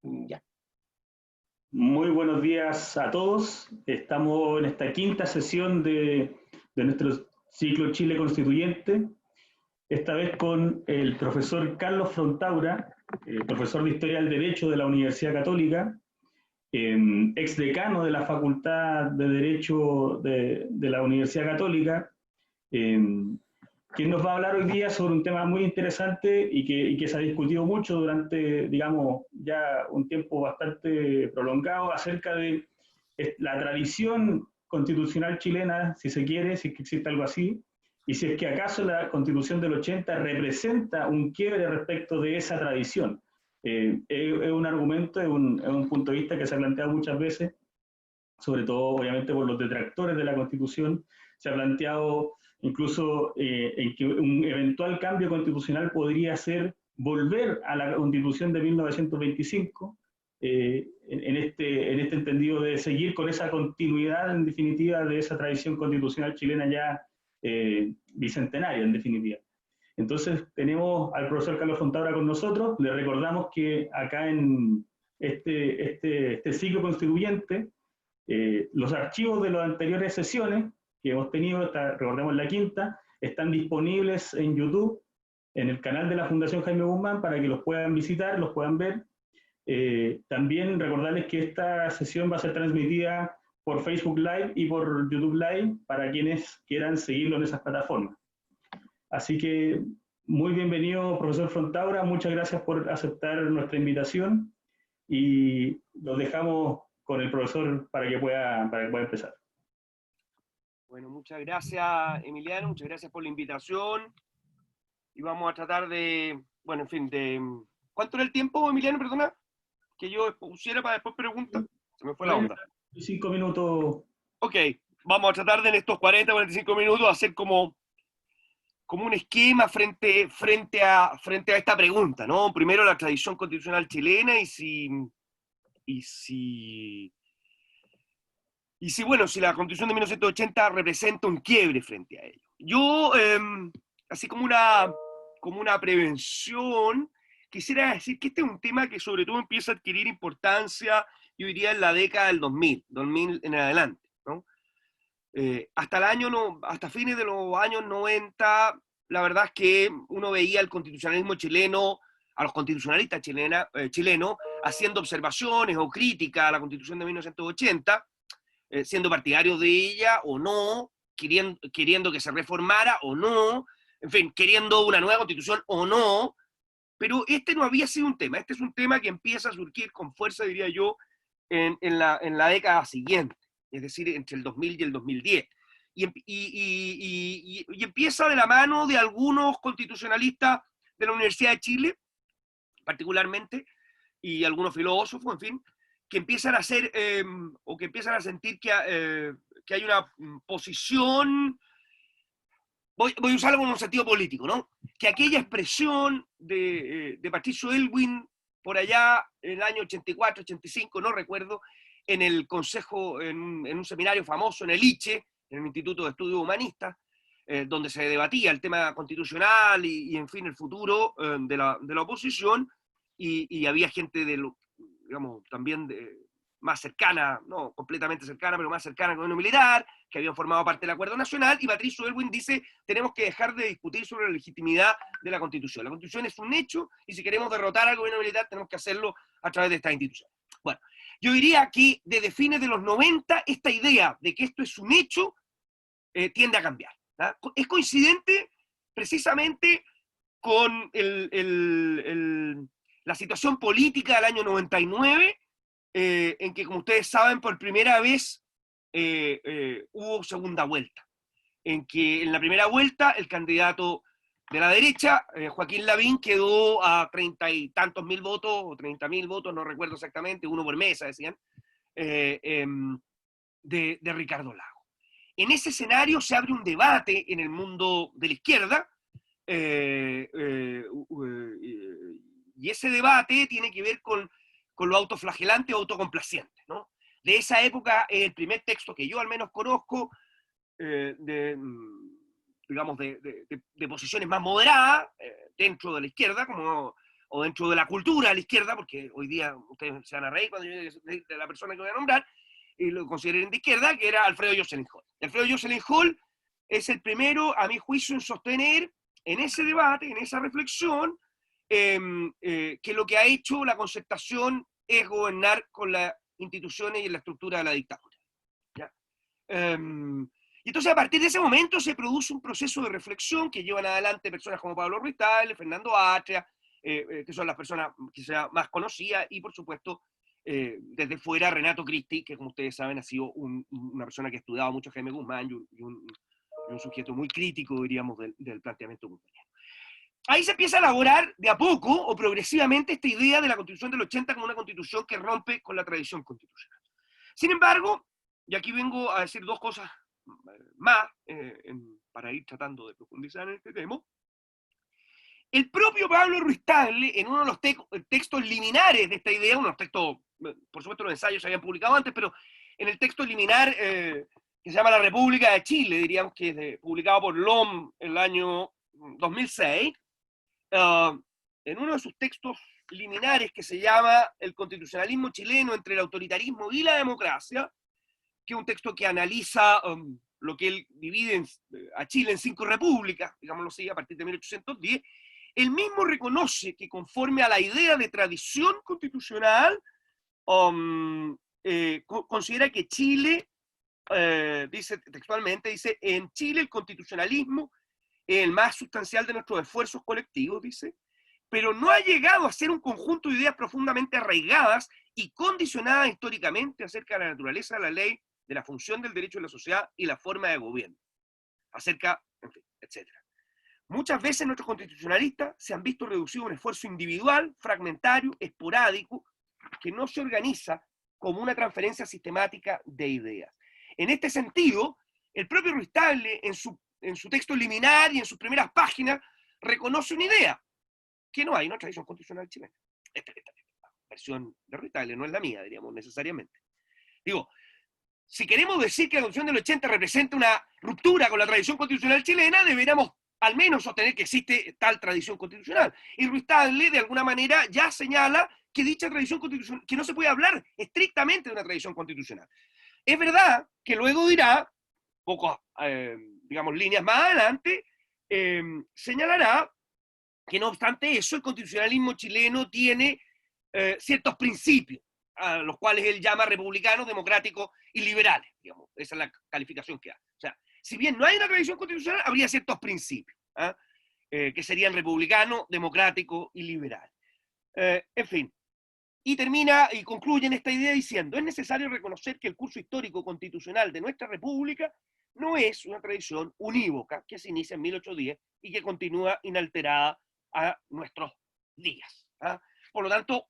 Ya. Muy buenos días a todos. Estamos en esta quinta sesión de nuestro ciclo Chile Constituyente, esta vez con el profesor Carlos Frontaura, profesor de Historia del Derecho de la Universidad Católica, ex decano de la Facultad de Derecho de la Universidad Católica, eh, quien nos va a hablar hoy día sobre un tema muy interesante y que se ha discutido mucho durante, digamos, ya un tiempo bastante prolongado acerca de la tradición constitucional chilena, si se quiere, si es que existe algo así, y si es que acaso la Constitución del 80 representa un quiebre respecto de esa tradición. Es un argumento, es un punto de vista que se ha planteado muchas veces, sobre todo obviamente por los detractores de la Constitución. Se ha planteado incluso en que un eventual cambio constitucional podría ser volver a la Constitución de 1925, en este entendido de seguir con esa continuidad, en definitiva, de esa tradición constitucional chilena ya bicentenaria, en definitiva. Entonces tenemos al profesor Carlos Frontaura con nosotros. Le recordamos que acá en este ciclo constituyente, los archivos de las anteriores sesiones que hemos tenido, recordemos la quinta, están disponibles en YouTube, en el canal de la Fundación Jaime Guzmán, para que los puedan visitar, los puedan ver. También recordarles que esta sesión va a ser transmitida por Facebook Live y por YouTube Live para quienes quieran seguirlo en esas plataformas. Así que muy bienvenido, profesor Frontaura, muchas gracias por aceptar nuestra invitación y los dejamos con el profesor para que pueda empezar. Bueno, muchas gracias, Emiliano, muchas gracias por la invitación. Y vamos a tratar de, bueno, en fin, de... ¿Cuánto era el tiempo, Emiliano, perdona? Que yo pusiera para después preguntas. Se me fue la onda. 5 minutos. Ok, vamos a tratar de en estos 40, 45 minutos hacer como un esquema frente a esta pregunta, ¿no? Primero la tradición constitucional chilena y bueno, si la Constitución de 1980 representa un quiebre frente a ello. Yo, así como una prevención, quisiera decir que este es un tema que sobre todo empieza a adquirir importancia, yo diría, en la década del 2000 en adelante, ¿no? Hasta fines de los años 90, la verdad es que uno veía al constitucionalismo chileno, a los constitucionalistas chilenos, haciendo observaciones o críticas a la Constitución de 1980, siendo partidarios de ella o no, queriendo que se reformara o no, en fin, queriendo una nueva constitución o no, pero este no había sido un tema. Este es un tema que empieza a surgir con fuerza, diría yo, en la década siguiente, es decir, entre el 2000 y el 2010. Y empieza de la mano de algunos constitucionalistas de la Universidad de Chile, particularmente, y algunos filósofos, en fin, que empiezan a hacer, o que empiezan a sentir que hay una posición, voy a usarlo en un sentido político, ¿no? Que aquella expresión de Patricio Aylwin, por allá en el año 84, 85, no recuerdo, en el consejo, en un seminario famoso en el ICHE, en el Instituto de Estudios Humanistas, donde se debatía el tema constitucional y en fin, el futuro de la oposición, y había gente digamos, también más cercana, no completamente cercana, pero más cercana al gobierno militar, que habían formado parte del Acuerdo Nacional, y Patricio Aylwin dice, tenemos que dejar de discutir sobre la legitimidad de la Constitución. La Constitución es un hecho, y si queremos derrotar al gobierno militar, tenemos que hacerlo a través de esta institución. Bueno, yo diría que desde fines de los 90, esta idea de que esto es un hecho tiende a cambiar. ¿Ah? Es coincidente precisamente con la situación política del año 99, en que, como ustedes saben, por primera vez hubo segunda vuelta. En que en la primera vuelta el candidato de la derecha, Joaquín Lavín, quedó a 30 y tantos mil votos, o 30.000 votos, no recuerdo exactamente, uno por mesa, decían, de Ricardo Lagos. En ese escenario se abre un debate en el mundo de la izquierda, y ese debate tiene que ver con lo autoflagelante o autocomplaciente, ¿no? De esa época es el primer texto que yo al menos conozco, digamos, de posiciones más moderadas dentro de la izquierda, como o dentro de la cultura de la izquierda, porque hoy día ustedes se van a reír cuando yo diga de la persona que voy a nombrar, y lo consideren de izquierda, que era Alfredo Jocelyn Hall. Alfredo Jocelyn Hall es el primero, a mi juicio, en sostener en ese debate, en esa reflexión, que lo que ha hecho la concertación es gobernar con las instituciones y la estructura de la dictadura. ¿Ya? Y entonces a partir de ese momento se produce un proceso de reflexión que llevan adelante personas como Pablo Ruiz Tagle, Fernando Atria, que son las personas quizás más conocidas, y por supuesto desde fuera Renato Cristi, que como ustedes saben ha sido una persona que ha estudiado mucho a Jaime Guzmán y un sujeto muy crítico, diríamos, del planteamiento guzmaniano. Ahí se empieza a elaborar de a poco o progresivamente esta idea de la Constitución del 80 como una constitución que rompe con la tradición constitucional. Sin embargo, y aquí vengo a decir dos cosas más para ir tratando de profundizar en este tema, el propio Pablo Ruiz Tagle, en uno de los textos liminares de esta idea, unos textos, por supuesto los ensayos se habían publicado antes, pero en el texto liminar que se llama La República de Chile, diríamos que es publicado por LOM en el año 2006, en uno de sus textos liminares que se llama El constitucionalismo chileno entre el autoritarismo y la democracia, que es un texto que analiza lo que él divide a Chile en 5 repúblicas, digámoslo así, a partir de 1810, él mismo reconoce que conforme a la idea de tradición constitucional, considera que Chile, dice textualmente, dice, en Chile el constitucionalismo es el más sustancial de nuestros esfuerzos colectivos, dice, pero no ha llegado a ser un conjunto de ideas profundamente arraigadas y condicionadas históricamente acerca de la naturaleza de la ley, de la función del derecho de la sociedad y la forma de gobierno, acerca, en fin, etc. Muchas veces nuestros constitucionalistas se han visto reducidos a un esfuerzo individual, fragmentario, esporádico, que no se organiza como una transferencia sistemática de ideas. En este sentido, el propio Ruiz Tagle, en su texto liminar y en sus primeras páginas, reconoce una idea, que no hay una tradición constitucional chilena. Esta versión de Ruiz Tagle no es la mía, diríamos, necesariamente. Digo, si queremos decir que la Constitución del 80 representa una ruptura con la tradición constitucional chilena, deberíamos al menos sostener que existe tal tradición constitucional. Y Ruiz Tagle, de alguna manera, ya señala que dicha tradición constitucional, que no se puede hablar estrictamente de una tradición constitucional. Es verdad que luego dirá, pocos, digamos, líneas más adelante, señalará que no obstante eso, el constitucionalismo chileno tiene ciertos principios, a los cuales él llama republicanos, democráticos y liberales, digamos. Esa es la calificación que hace. O sea, si bien no hay una tradición constitucional, habría ciertos principios, que serían republicano, democrático y liberal. En fin, y termina y concluye en esta idea diciendo, es necesario reconocer que el curso histórico constitucional de nuestra república no es una tradición unívoca que se inicia en 1810 y que continúa inalterada a nuestros días. Por lo tanto,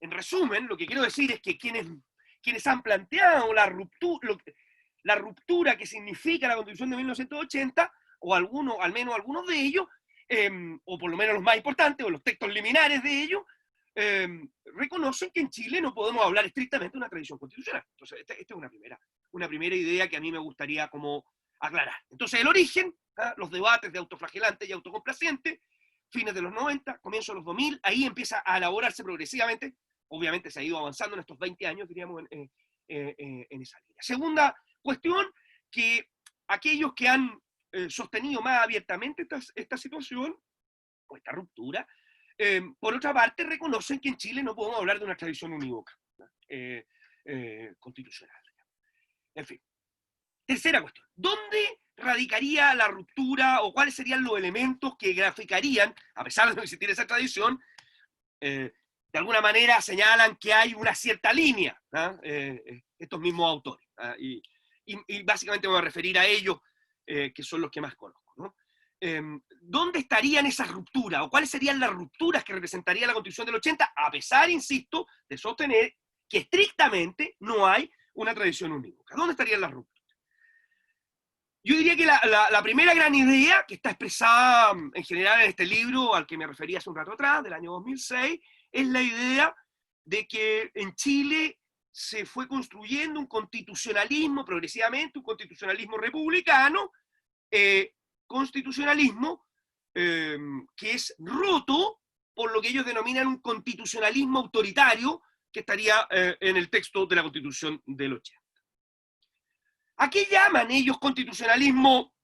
en resumen, lo que quiero decir es que quienes han planteado la ruptura que significa la Constitución de 1980, o al menos algunos de ellos, o por lo menos los más importantes, o los textos liminares de ellos, reconocen que en Chile no podemos hablar estrictamente de una tradición constitucional. Entonces, esta es una primera idea que a mí me gustaría como aclarar. Entonces, el origen, los debates de autoflagelante y autocomplaciente, fines de los 90, comienzo de los 2000, ahí empieza a elaborarse progresivamente. Obviamente se ha ido avanzando en estos 20 años, diríamos, en esa línea. Segunda cuestión, que aquellos que han sostenido más abiertamente esta situación, o esta ruptura, por otra parte, reconocen que en Chile no podemos hablar de una tradición unívoca constitucional. En fin. Tercera cuestión. ¿Dónde radicaría la ruptura o cuáles serían los elementos que graficarían, a pesar de no existir esa tradición, de alguna manera señalan que hay una cierta línea, estos mismos autores? Y básicamente me voy a referir a ellos, que son los que más conozco, ¿no? ¿Dónde estarían esas rupturas? ¿O cuáles serían las rupturas que representaría la Constitución del 80? A pesar, insisto, de sostener que estrictamente no hay una tradición unívoca. ¿Dónde estarían las rupturas? Yo diría que la primera gran idea, que está expresada en general en este libro al que me refería hace un rato atrás, del año 2006, es la idea de que en Chile se fue construyendo un constitucionalismo progresivamente, un constitucionalismo republicano, constitucionalismo que es roto por lo que ellos denominan un constitucionalismo autoritario que estaría en el texto de la Constitución del 80. ¿A qué llaman ellos constitucionalismo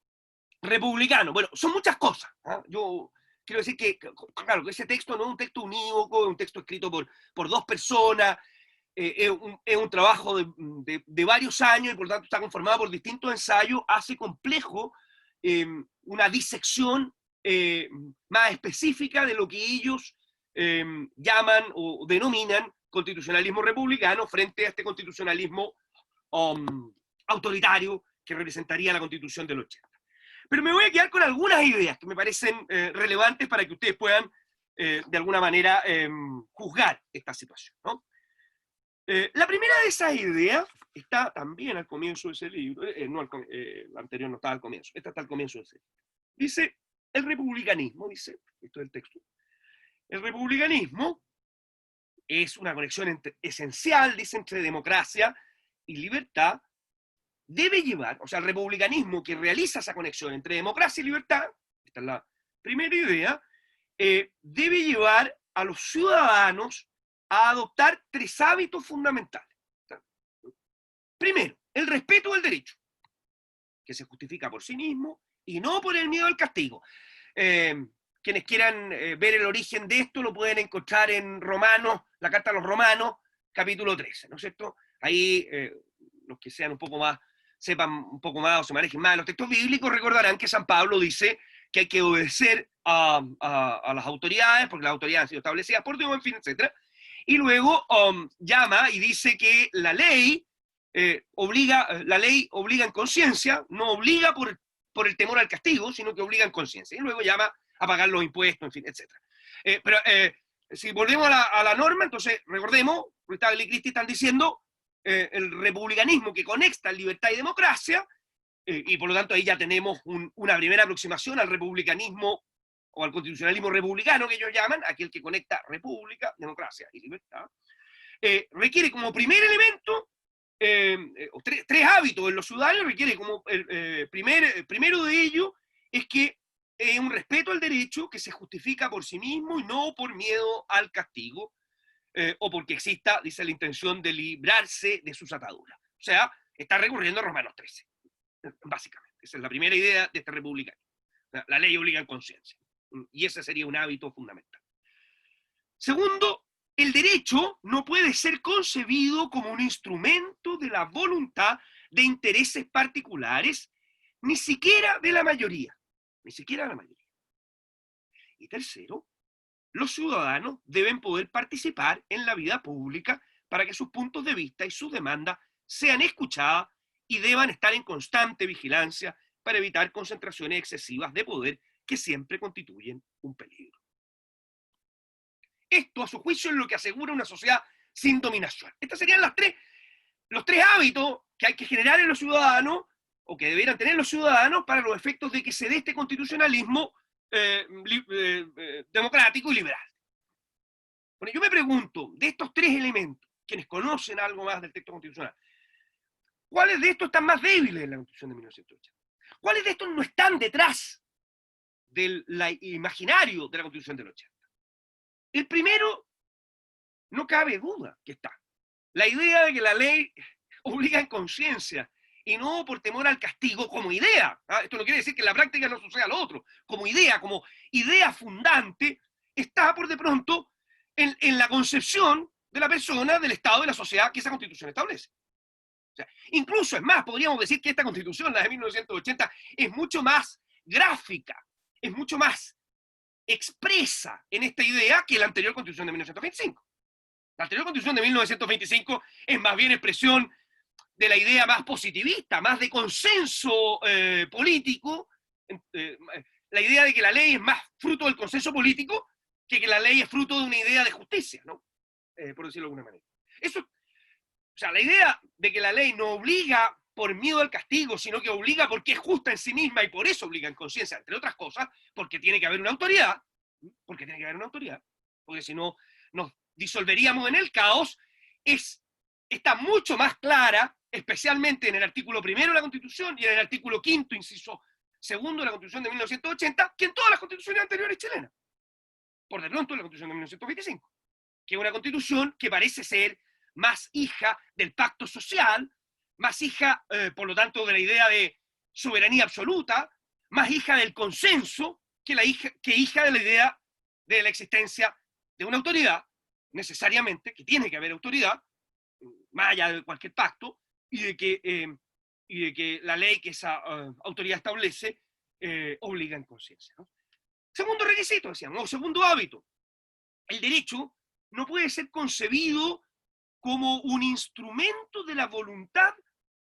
republicano? Bueno, son muchas cosas. Yo quiero decir que, claro, que ese texto no es un texto unívoco, es un texto escrito por dos personas, es un trabajo de varios años y por lo tanto está conformado por distintos ensayos, hace complejo una disección más específica de lo que ellos llaman o denominan constitucionalismo republicano frente a este constitucionalismo autoritario que representaría la Constitución del 80. Pero me voy a quedar con algunas ideas que me parecen relevantes para que ustedes puedan de alguna manera juzgar esta situación, ¿no? La primera de esas ideas está también al comienzo de ese libro, la anterior no estaba al comienzo, esta está al comienzo de ese libro. Dice, el republicanismo, dice, esto es el texto, el republicanismo es una conexión esencial, dice, entre democracia y libertad, debe llevar, o sea, el republicanismo que realiza esa conexión entre democracia y libertad, esta es la primera idea, debe llevar a los ciudadanos a adoptar tres hábitos fundamentales. Primero, el respeto del derecho, que se justifica por sí mismo y no por el miedo al castigo. Quienes quieran ver el origen de esto lo pueden encontrar en Romanos, la carta a los Romanos, capítulo 13, ¿no es cierto? Ahí los que sean un poco más, sepan un poco más o se manejen más de los textos bíblicos, recordarán que San Pablo dice que hay que obedecer a las autoridades, porque las autoridades han sido establecidas por Dios, en fin, etc. Y luego llama y dice que la ley obliga en conciencia, no obliga por el temor al castigo, sino que obliga en conciencia. Y luego llama a pagar los impuestos, en fin, etc. Pero si volvemos a la norma, entonces recordemos, Ruiz-Tagle y Christie están diciendo el republicanismo que conecta libertad y democracia, y por lo tanto ahí ya tenemos una primera aproximación al republicanismo o al constitucionalismo republicano que ellos llaman, aquel que conecta república, democracia y libertad, requiere como primer elemento, tres hábitos en los ciudadanos, requiere como primero de ellos es que un respeto al derecho que se justifica por sí mismo y no por miedo al castigo, o porque exista, dice, la intención de librarse de sus ataduras. O sea, está recurriendo a Romanos 13, básicamente. Esa es la primera idea de este republicano. La ley obliga en conciencia. Y ese sería un hábito fundamental. Segundo, el derecho no puede ser concebido como un instrumento de la voluntad de intereses particulares, ni siquiera de la mayoría. Ni siquiera de la mayoría. Y tercero, los ciudadanos deben poder participar en la vida pública para que sus puntos de vista y sus demandas sean escuchadas y deban estar en constante vigilancia para evitar concentraciones excesivas de poder que siempre constituyen un peligro. Esto, a su juicio, es lo que asegura una sociedad sin dominación. Estos serían los tres hábitos que hay que generar en los ciudadanos, o que deberían tener los ciudadanos, para los efectos de que se dé este constitucionalismo democrático y liberal. Bueno, yo me pregunto, de estos tres elementos, quienes conocen algo más del texto constitucional, ¿cuáles de estos están más débiles en la Constitución de 1980? ¿Cuáles de estos no están detrás del imaginario de la Constitución del 80? El primero, no cabe duda que está. La idea de que la ley obliga en conciencia y no por temor al castigo como idea. Esto no quiere decir que en la práctica no suceda lo otro. Como idea fundante, está por de pronto en la concepción de la persona, del Estado, de la sociedad que esa Constitución establece. O sea, incluso, es más, podríamos decir que esta Constitución, la de 1980, es mucho más gráfica, es mucho más expresa en esta idea que la anterior Constitución de 1925. La anterior Constitución de 1925 es más bien expresión de la idea más positivista, más de consenso político, la idea de que la ley es más fruto del consenso político que la ley es fruto de una idea de justicia, ¿no? Por decirlo de alguna manera. Eso, o sea, la idea de que la ley no obliga por miedo al castigo, sino que obliga porque es justa en sí misma y por eso obliga en conciencia, entre otras cosas, porque tiene que haber una autoridad, porque si no nos disolveríamos en el caos, está mucho más clara, especialmente en el artículo 1 de la Constitución y en el artículo 5, inciso 2 de la Constitución de 1980, que en todas las constituciones anteriores chilenas. por de pronto, la Constitución de 1925, que es una Constitución que parece ser más hija del pacto social, más hija, por lo tanto, de la idea de soberanía absoluta, más hija del consenso que hija de la idea de la existencia de una autoridad, necesariamente, que tiene que haber autoridad, más allá de cualquier pacto, y de que la ley que esa autoridad establece obliga en conciencia, ¿no? Segundo requisito, decíamos, o segundo hábito, el derecho no puede ser concebido como un instrumento de la voluntad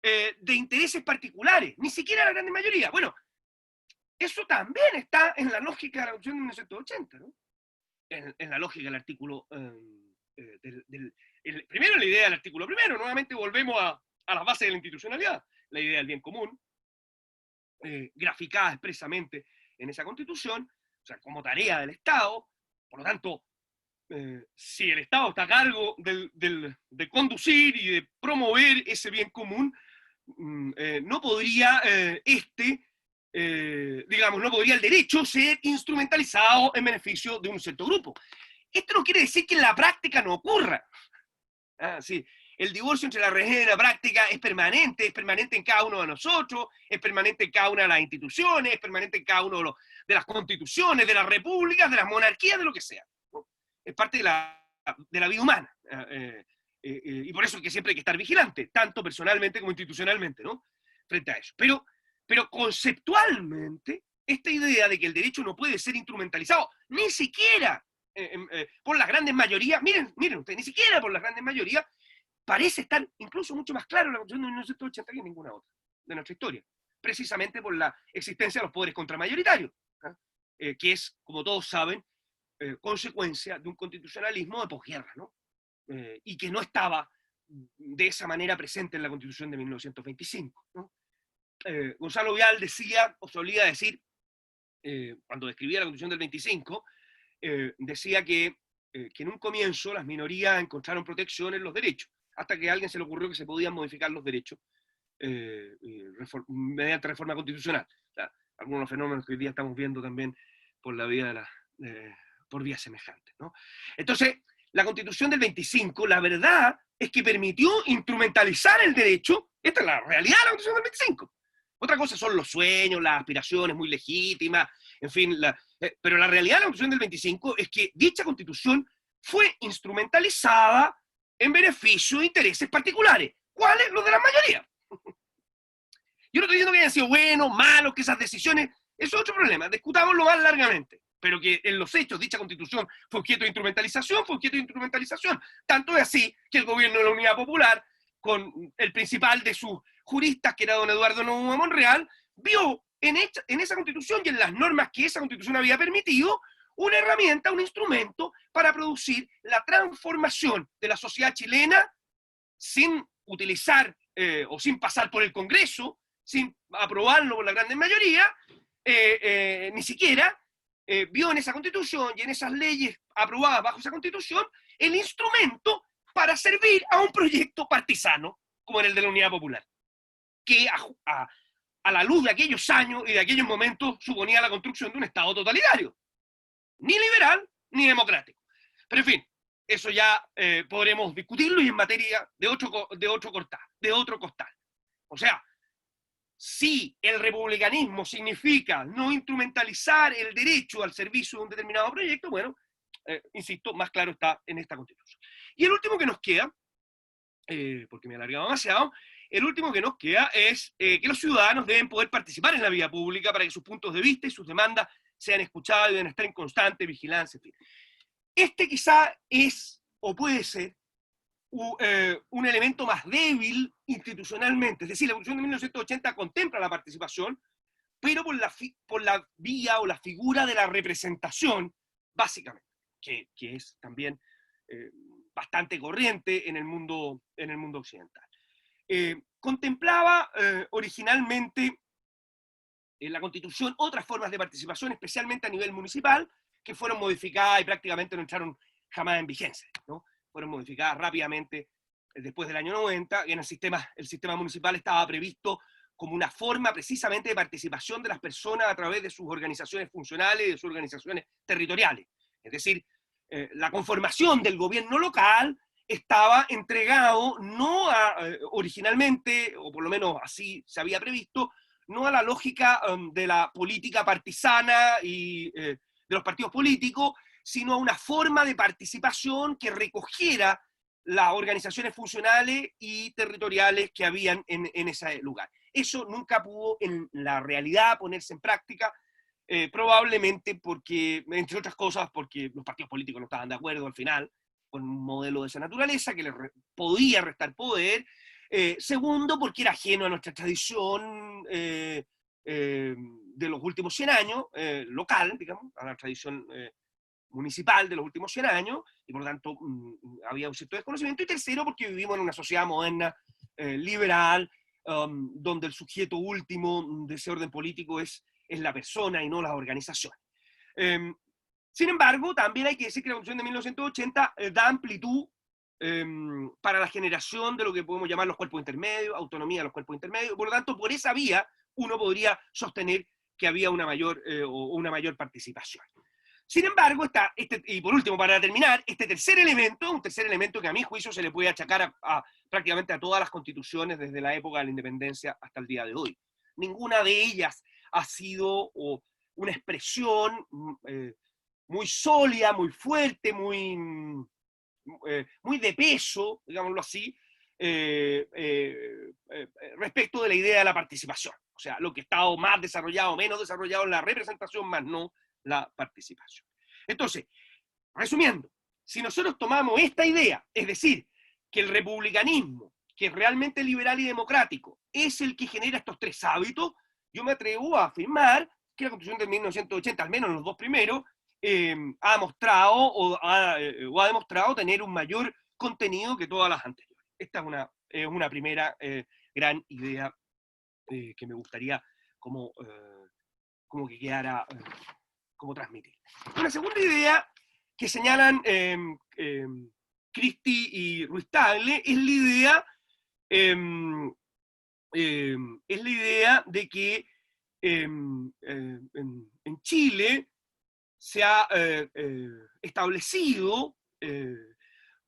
de intereses particulares, ni siquiera la gran mayoría. Bueno, eso también está en la lógica de la Constitución de 1980, ¿no? En la lógica del artículo, primero la idea del artículo primero, nuevamente volvemos a las bases de la institucionalidad, la idea del bien común, graficada expresamente en esa Constitución, o sea, como tarea del Estado, por lo tanto, si el Estado está a cargo de conducir y de promover ese bien común, no podría no podría el derecho ser instrumentalizado en beneficio de un cierto grupo. Esto no quiere decir que en la práctica no ocurra. Sí. El divorcio entre la realidad y la práctica es permanente en cada uno de nosotros, es permanente en cada una de las instituciones, es permanente en cada una de las constituciones, de las repúblicas, de las monarquías, de lo que sea, ¿no? Es parte de la vida humana. Y por eso es que siempre hay que estar vigilante, tanto personalmente como institucionalmente, ¿no? Frente a eso. Pero conceptualmente, esta idea de que el derecho no puede ser instrumentalizado, ni siquiera por las grandes mayorías, miren ustedes, ni siquiera por las grandes mayorías, parece estar incluso mucho más claro en la Constitución de 1980 que en ninguna otra de nuestra historia, precisamente por la existencia de los poderes contramayoritarios, que es, como todos saben, consecuencia de un constitucionalismo de posguerra, ¿no? Y que no estaba de esa manera presente en la Constitución de 1925, ¿no? Gonzalo Vial decía, o solía decir, cuando describía la Constitución del 25, decía que en un comienzo las minorías encontraron protección en los derechos, hasta que a alguien se le ocurrió que se podían modificar los derechos mediante reforma constitucional. O sea, algunos de los fenómenos que hoy día estamos viendo también por la vía por vías semejantes, ¿no? Entonces, la Constitución del 25, la verdad es que permitió instrumentalizar el derecho. Esta es la realidad de la Constitución del 25. Otra cosa son los sueños, las aspiraciones muy legítimas, en fin, pero la realidad de la Constitución del 25 es que dicha Constitución fue instrumentalizada en beneficio de intereses particulares. ¿Cuáles? Los de la mayoría. Yo no estoy diciendo que hayan sido buenos, malos, que esas decisiones, eso es otro problema, discutámoslo más largamente, pero que en los hechos dicha Constitución fue objeto de instrumentalización, tanto es así que el gobierno de la Unidad Popular, con el principal de sus juristas, que era don Eduardo Novoa Monreal, vio en esa Constitución y en las normas que esa Constitución había permitido, una herramienta, un instrumento para producir la transformación de la sociedad chilena sin utilizar o sin pasar por el Congreso, sin aprobarlo por la gran mayoría, ni siquiera vio en esa Constitución y en esas leyes aprobadas bajo esa Constitución el instrumento para servir a un proyecto partisano como el de la Unidad Popular, que a la luz de aquellos años y de aquellos momentos suponía la construcción de un Estado totalitario, ni liberal ni democrático. Pero en fin, eso ya podremos discutirlo y en materia de otro costal. O sea, si el republicanismo significa no instrumentalizar el derecho al servicio de un determinado proyecto, bueno, insisto, más claro está en esta Constitución. Y el último que nos queda, porque me he alargado demasiado, el último que nos queda es que los ciudadanos deben poder participar en la vida pública para que sus puntos de vista y sus demandas sean escuchados y deben estar en constante vigilancia. En fin. Este quizá es, o puede ser, un elemento más débil institucionalmente. Es decir, la Constitución de 1980 contempla la participación, pero por la vía o la figura de la representación, básicamente, que es también bastante corriente en el mundo occidental. Contemplaba originalmente en la Constitución otras formas de participación, especialmente a nivel municipal, que fueron modificadas y prácticamente no entraron jamás en vigencia, ¿no? Fueron modificadas rápidamente después del año 90, y en el sistema municipal estaba previsto como una forma precisamente de participación de las personas a través de sus organizaciones funcionales y de sus organizaciones territoriales. Es decir, la conformación del gobierno local estaba entregado no originalmente, o por lo menos así se había previsto, no a la lógica de la política partisana y de los partidos políticos, sino a una forma de participación que recogiera las organizaciones funcionales y territoriales que habían en ese lugar. Eso nunca pudo en la realidad ponerse en práctica, probablemente porque, entre otras cosas, porque los partidos políticos no estaban de acuerdo al final con un modelo de esa naturaleza que les podía restar poder. Segundo, porque era ajeno a nuestra tradición de los últimos 100 años, local, digamos, a la tradición municipal de los últimos 100 años, y por lo tanto había un cierto desconocimiento. Y tercero, porque vivimos en una sociedad moderna, liberal, donde el sujeto último de ese orden político es la persona y no las organizaciones. Sin embargo, también hay que decir que la Constitución de 1980 da amplitud para la generación de lo que podemos llamar los cuerpos intermedios, autonomía de los cuerpos intermedios. Por lo tanto, por esa vía uno podría sostener que había una mayor participación. Sin embargo, y por último, para terminar, este tercer elemento, un tercer elemento que a mi juicio se le puede achacar prácticamente a todas las constituciones desde la época de la independencia hasta el día de hoy. Ninguna de ellas ha sido una expresión muy sólida, muy fuerte, muy de peso, digámoslo así, respecto de la idea de la participación. O sea, lo que ha estado más desarrollado, menos desarrollado en la representación, más no la participación. Entonces, resumiendo, si nosotros tomamos esta idea, es decir, que el republicanismo, que es realmente liberal y democrático, es el que genera estos tres hábitos, yo me atrevo a afirmar que la Constitución de 1980, al menos los dos primeros, ha mostrado o ha demostrado tener un mayor contenido que todas las anteriores. Esta es una primera gran idea que me gustaría como que quedara como transmitir. Una segunda idea que señalan Christie y Ruiz Tagle es la idea de que en Chile se ha establecido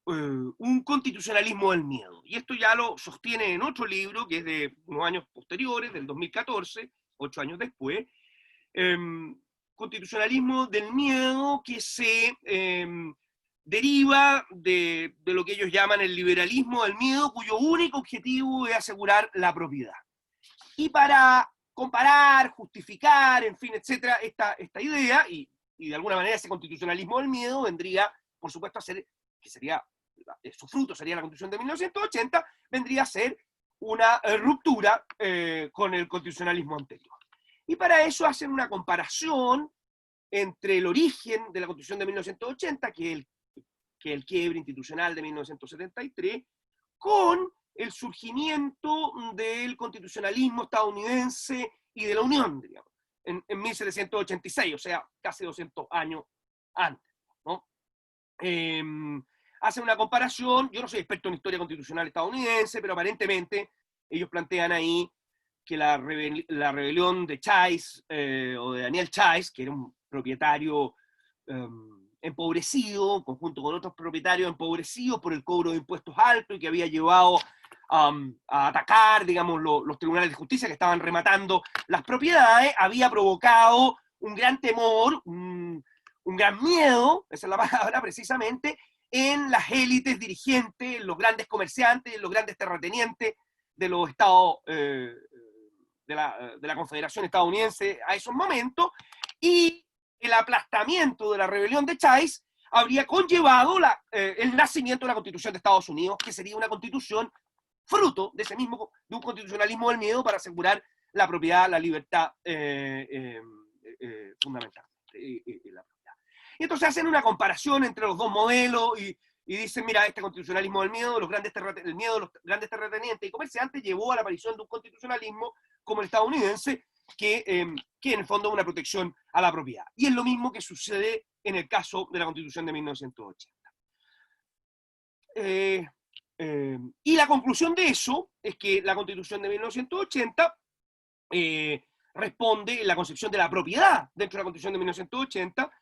un constitucionalismo del miedo. Y esto ya lo sostiene en otro libro, que es de unos años posteriores, del 2014, 8 años después, constitucionalismo del miedo que se deriva de lo que ellos llaman el liberalismo del miedo, cuyo único objetivo es asegurar la propiedad. Y para comparar, justificar, en fin, etcétera, esta idea, y de alguna manera ese constitucionalismo del miedo vendría, por supuesto, a ser, que sería, su fruto sería la Constitución de 1980, vendría a ser una ruptura con el constitucionalismo anterior. Y para eso hacen una comparación entre el origen de la Constitución de 1980, que es el quiebre institucional de 1973, con el surgimiento del constitucionalismo estadounidense y de la Unión, digamos, en 1786, o sea, casi 200 años antes, ¿no? Hacen una comparación, yo no soy experto en historia constitucional estadounidense, pero aparentemente ellos plantean ahí que la rebelión de Chase, o de Daniel Chase, que era un propietario empobrecido, conjunto con otros propietarios empobrecidos por el cobro de impuestos altos y que había llevado a atacar, digamos, los tribunales de justicia que estaban rematando las propiedades, había provocado un gran temor, un gran miedo, esa es la palabra precisamente, en las élites dirigentes, en los grandes comerciantes, en los grandes terratenientes de los estados de la Confederación Estadounidense a esos momentos, y el aplastamiento de la rebelión de Chase habría conllevado el nacimiento de la Constitución de Estados Unidos, que sería una constitución fruto de un constitucionalismo del miedo para asegurar la propiedad, la libertad fundamental. La propiedad. Y entonces hacen una comparación entre los dos modelos y dicen, mira, este constitucionalismo del miedo, el miedo de los grandes terratenientes y comerciantes llevó a la aparición de un constitucionalismo como el estadounidense, que en el fondo es una protección a la propiedad. Y es lo mismo que sucede en el caso de la Constitución de 1980. Y la conclusión de eso es que la Constitución de 1980 responde, la concepción de la propiedad dentro de la Constitución de 1980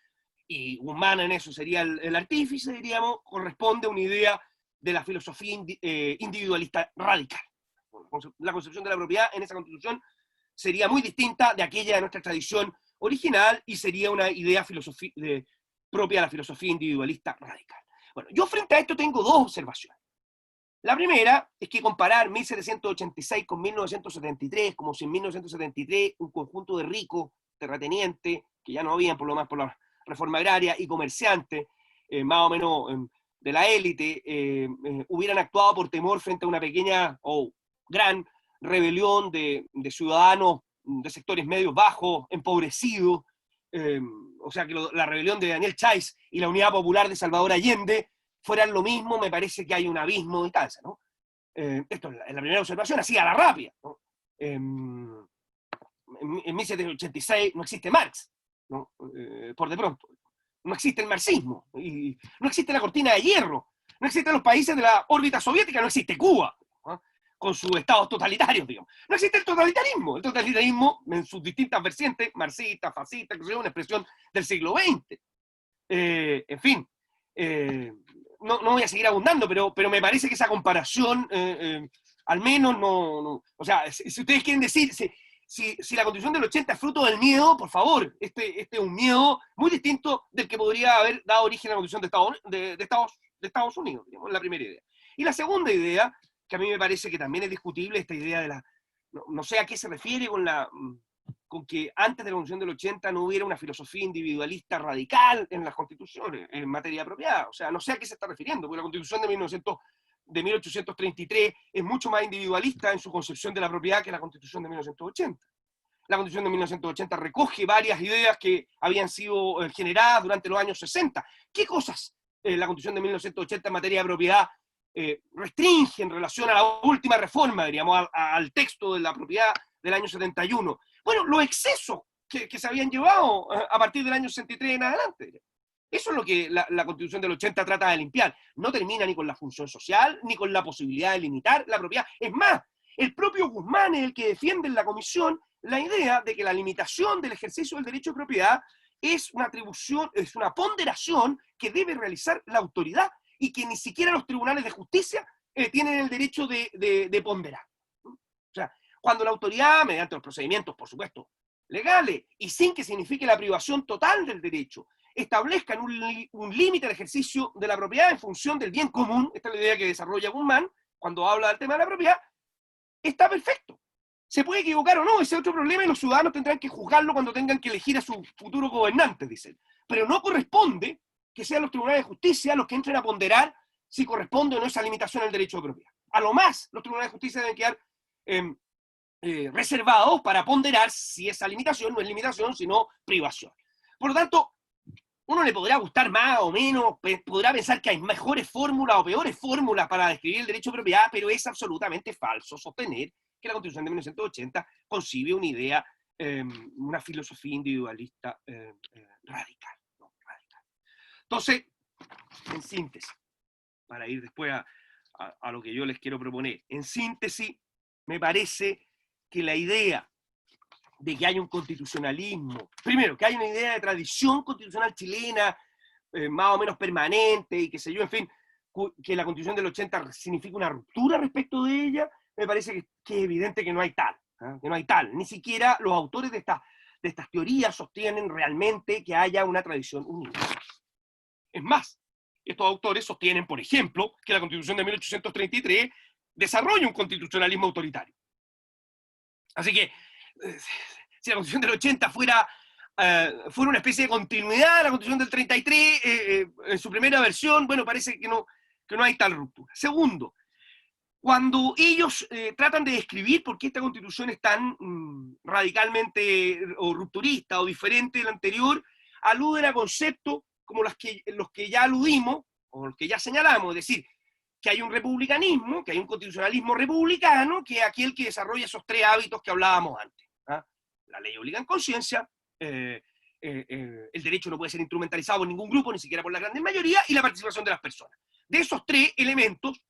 y Guzmán en eso sería el artífice, diríamos, corresponde a una idea de la filosofía individualista radical. La concepción de la propiedad en esa constitución sería muy distinta de aquella de nuestra tradición original y sería una idea propia de la filosofía individualista radical. Bueno, yo frente a esto tengo dos observaciones. La primera es que comparar 1786 con 1973, como si en 1973 un conjunto de ricos, terratenientes, que ya no habían por lo más por la reforma agraria, y comerciantes, más o menos de la élite, hubieran actuado por temor frente a una pequeña o gran rebelión de ciudadanos de sectores medios bajos, empobrecidos, o sea que la rebelión de Daniel Chávez y la Unidad Popular de Salvador Allende fueran lo mismo. Me parece que hay un abismo de distancia, ¿no? Esto es la primera observación, así a la rápida, ¿no? En 1786 no existe Marx, ¿no? Por de pronto. No existe el marxismo, y no existe la cortina de hierro, no existen los países de la órbita soviética, no existe Cuba, ¿no? Con sus estados totalitarios, digamos. No existe el totalitarismo en sus distintas vertientes, marxista, fascista, que es una expresión del siglo XX. En fin, no voy a seguir abundando, pero me parece que esa comparación, al menos no, o sea, si ustedes quieren decir, si la Constitución del 80 es fruto del miedo, por favor, este es un miedo muy distinto del que podría haber dado origen a la Constitución de Estados Unidos, digamos, la primera idea. Y la segunda idea, que a mí me parece que también es discutible, esta idea de no sé a qué se refiere con que antes de la Constitución del 80 no hubiera una filosofía individualista radical en las constituciones, en materia de propiedad. O sea, no sé a qué se está refiriendo, porque la Constitución de 1833 es mucho más individualista en su concepción de la propiedad que la Constitución de 1980. La Constitución de 1980 recoge varias ideas que habían sido generadas durante los años 60. ¿Qué cosas la Constitución de 1980 en materia de propiedad restringe en relación a la última reforma, diríamos, al texto de la propiedad del año 71? Bueno, los excesos que se habían llevado a partir del año 63 en adelante. Eso es lo que la Constitución del 80 trata de limpiar. No termina ni con la función social, ni con la posibilidad de limitar la propiedad. Es más, el propio Guzmán es el que defiende en la comisión la idea de que la limitación del ejercicio del derecho de propiedad es una atribución, es una ponderación que debe realizar la autoridad y que ni siquiera los tribunales de justicia tienen el derecho de ponderar. O sea, cuando la autoridad, mediante los procedimientos, por supuesto, legales, y sin que signifique la privación total del derecho, establezcan un límite al ejercicio de la propiedad en función del bien común, esta es la idea que desarrolla Guzmán cuando habla del tema de la propiedad, está perfecto. Se puede equivocar o no, ese es otro problema, y los ciudadanos tendrán que juzgarlo cuando tengan que elegir a sus futuros gobernantes, dicen. Pero no corresponde que sean los tribunales de justicia los que entren a ponderar si corresponde o no esa limitación al derecho de propiedad. A lo más, los tribunales de justicia deben quedar reservados para ponderar si esa limitación no es limitación, sino privación. Por lo tanto, uno le podrá gustar más o menos, podrá pensar que hay mejores fórmulas o peores fórmulas para describir el derecho de propiedad, pero es absolutamente falso sostener que la Constitución de 1980 concibe una idea, una filosofía individualista radical, ¿no? Radical. Entonces, en síntesis, para ir después a lo que yo les quiero proponer, en síntesis, me parece que la idea de que hay un constitucionalismo, primero, que hay una idea de tradición constitucional chilena, más o menos permanente, y qué sé yo, en fin, que la Constitución del 80 significa una ruptura respecto de ella, me parece que es evidente que no hay tal, ¿eh? Que no hay tal. Ni siquiera los autores de estas teorías sostienen realmente que haya una tradición unida. Es más, estos autores sostienen, por ejemplo, que la Constitución de 1833 desarrolla un constitucionalismo autoritario. Así que, si la Constitución del 80 fuera una especie de continuidad de la Constitución del 33, en su primera versión, bueno, parece que no hay tal ruptura. Segundo, cuando ellos tratan de describir por qué esta Constitución es tan radicalmente o rupturista o diferente de la anterior, aluden a conceptos como los que ya aludimos, o los que ya señalamos, es decir, que hay un republicanismo, que hay un constitucionalismo republicano, que es aquel que desarrolla esos tres hábitos que hablábamos antes. ¿Ah? La ley obliga en conciencia, el derecho no puede ser instrumentalizado por ningún grupo, ni siquiera por la gran mayoría, y la participación de las personas. De esos tres elementos,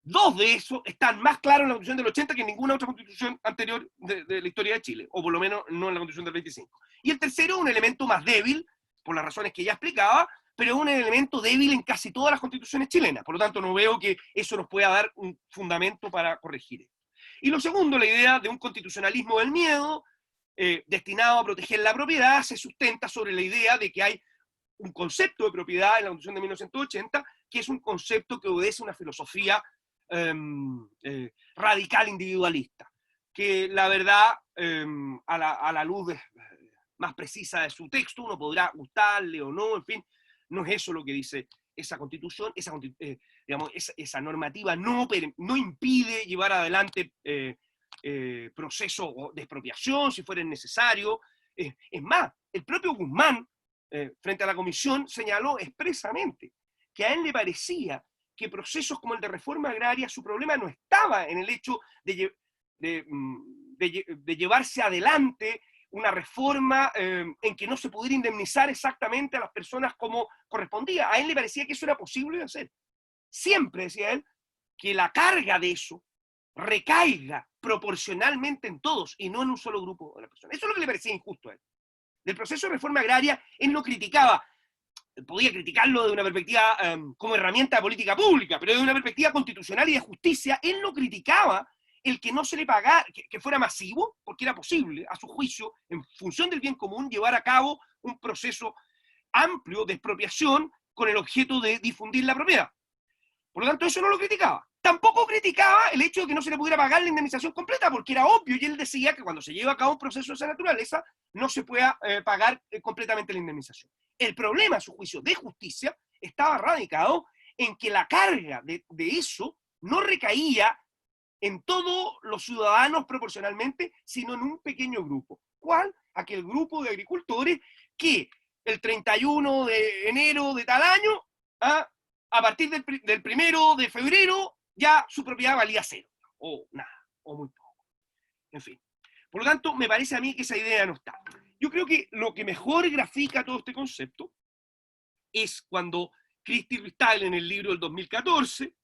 dos de esos están más claros en la Constitución del 80 que en ninguna otra constitución anterior de la historia de Chile, o por lo menos no en la Constitución del 25. Y el tercero, un elemento más débil, por las razones que ya explicaba, pero es un elemento débil en casi todas las constituciones chilenas. Por lo tanto, no veo que eso nos pueda dar un fundamento para corregir esto. Y lo segundo, la idea de un constitucionalismo del miedo, destinado a proteger la propiedad, se sustenta sobre la idea de que hay un concepto de propiedad en la Constitución de 1980, que es un concepto que obedece a una filosofía radical individualista, que la verdad, a la luz más precisa de su texto, uno podrá gustarle o no, en fin, no es eso lo que dice esa constitución, esa normativa no impide llevar adelante procesos de expropiación si fuera necesario. Es más, el propio Guzmán, frente a la comisión, señaló expresamente que a él le parecía que procesos como el de reforma agraria, su problema no estaba en el hecho de llevarse adelante una reforma en que no se pudiera indemnizar exactamente a las personas como correspondía. A él le parecía que eso era posible de hacer. Siempre, decía él, que la carga de eso recaiga proporcionalmente en todos y no en un solo grupo de las personas. Eso es lo que le parecía injusto a él. Del proceso de reforma agraria, él no criticaba, podía criticarlo de una perspectiva como herramienta de política pública, pero de una perspectiva constitucional y de justicia, él no criticaba el que no se le pagara, que fuera masivo, porque era posible, a su juicio, en función del bien común, llevar a cabo un proceso amplio de expropiación con el objeto de difundir la propiedad. Por lo tanto, eso no lo criticaba. Tampoco criticaba el hecho de que no se le pudiera pagar la indemnización completa, porque era obvio, y él decía que cuando se lleva a cabo un proceso de esa naturaleza, no se pueda pagar completamente la indemnización. El problema, a su juicio, de justicia, estaba radicado en que la carga de eso no recaía en todos los ciudadanos proporcionalmente, sino en un pequeño grupo. ¿Cuál? Aquel grupo de agricultores que el 31 de enero de tal año, a partir del 1 de febrero, ya su propiedad valía cero, o nada, o muy poco. En fin. Por lo tanto, me parece a mí que esa idea no está. Yo creo que lo que mejor grafica todo este concepto es cuando Cristi Ristal, en el libro del 2014,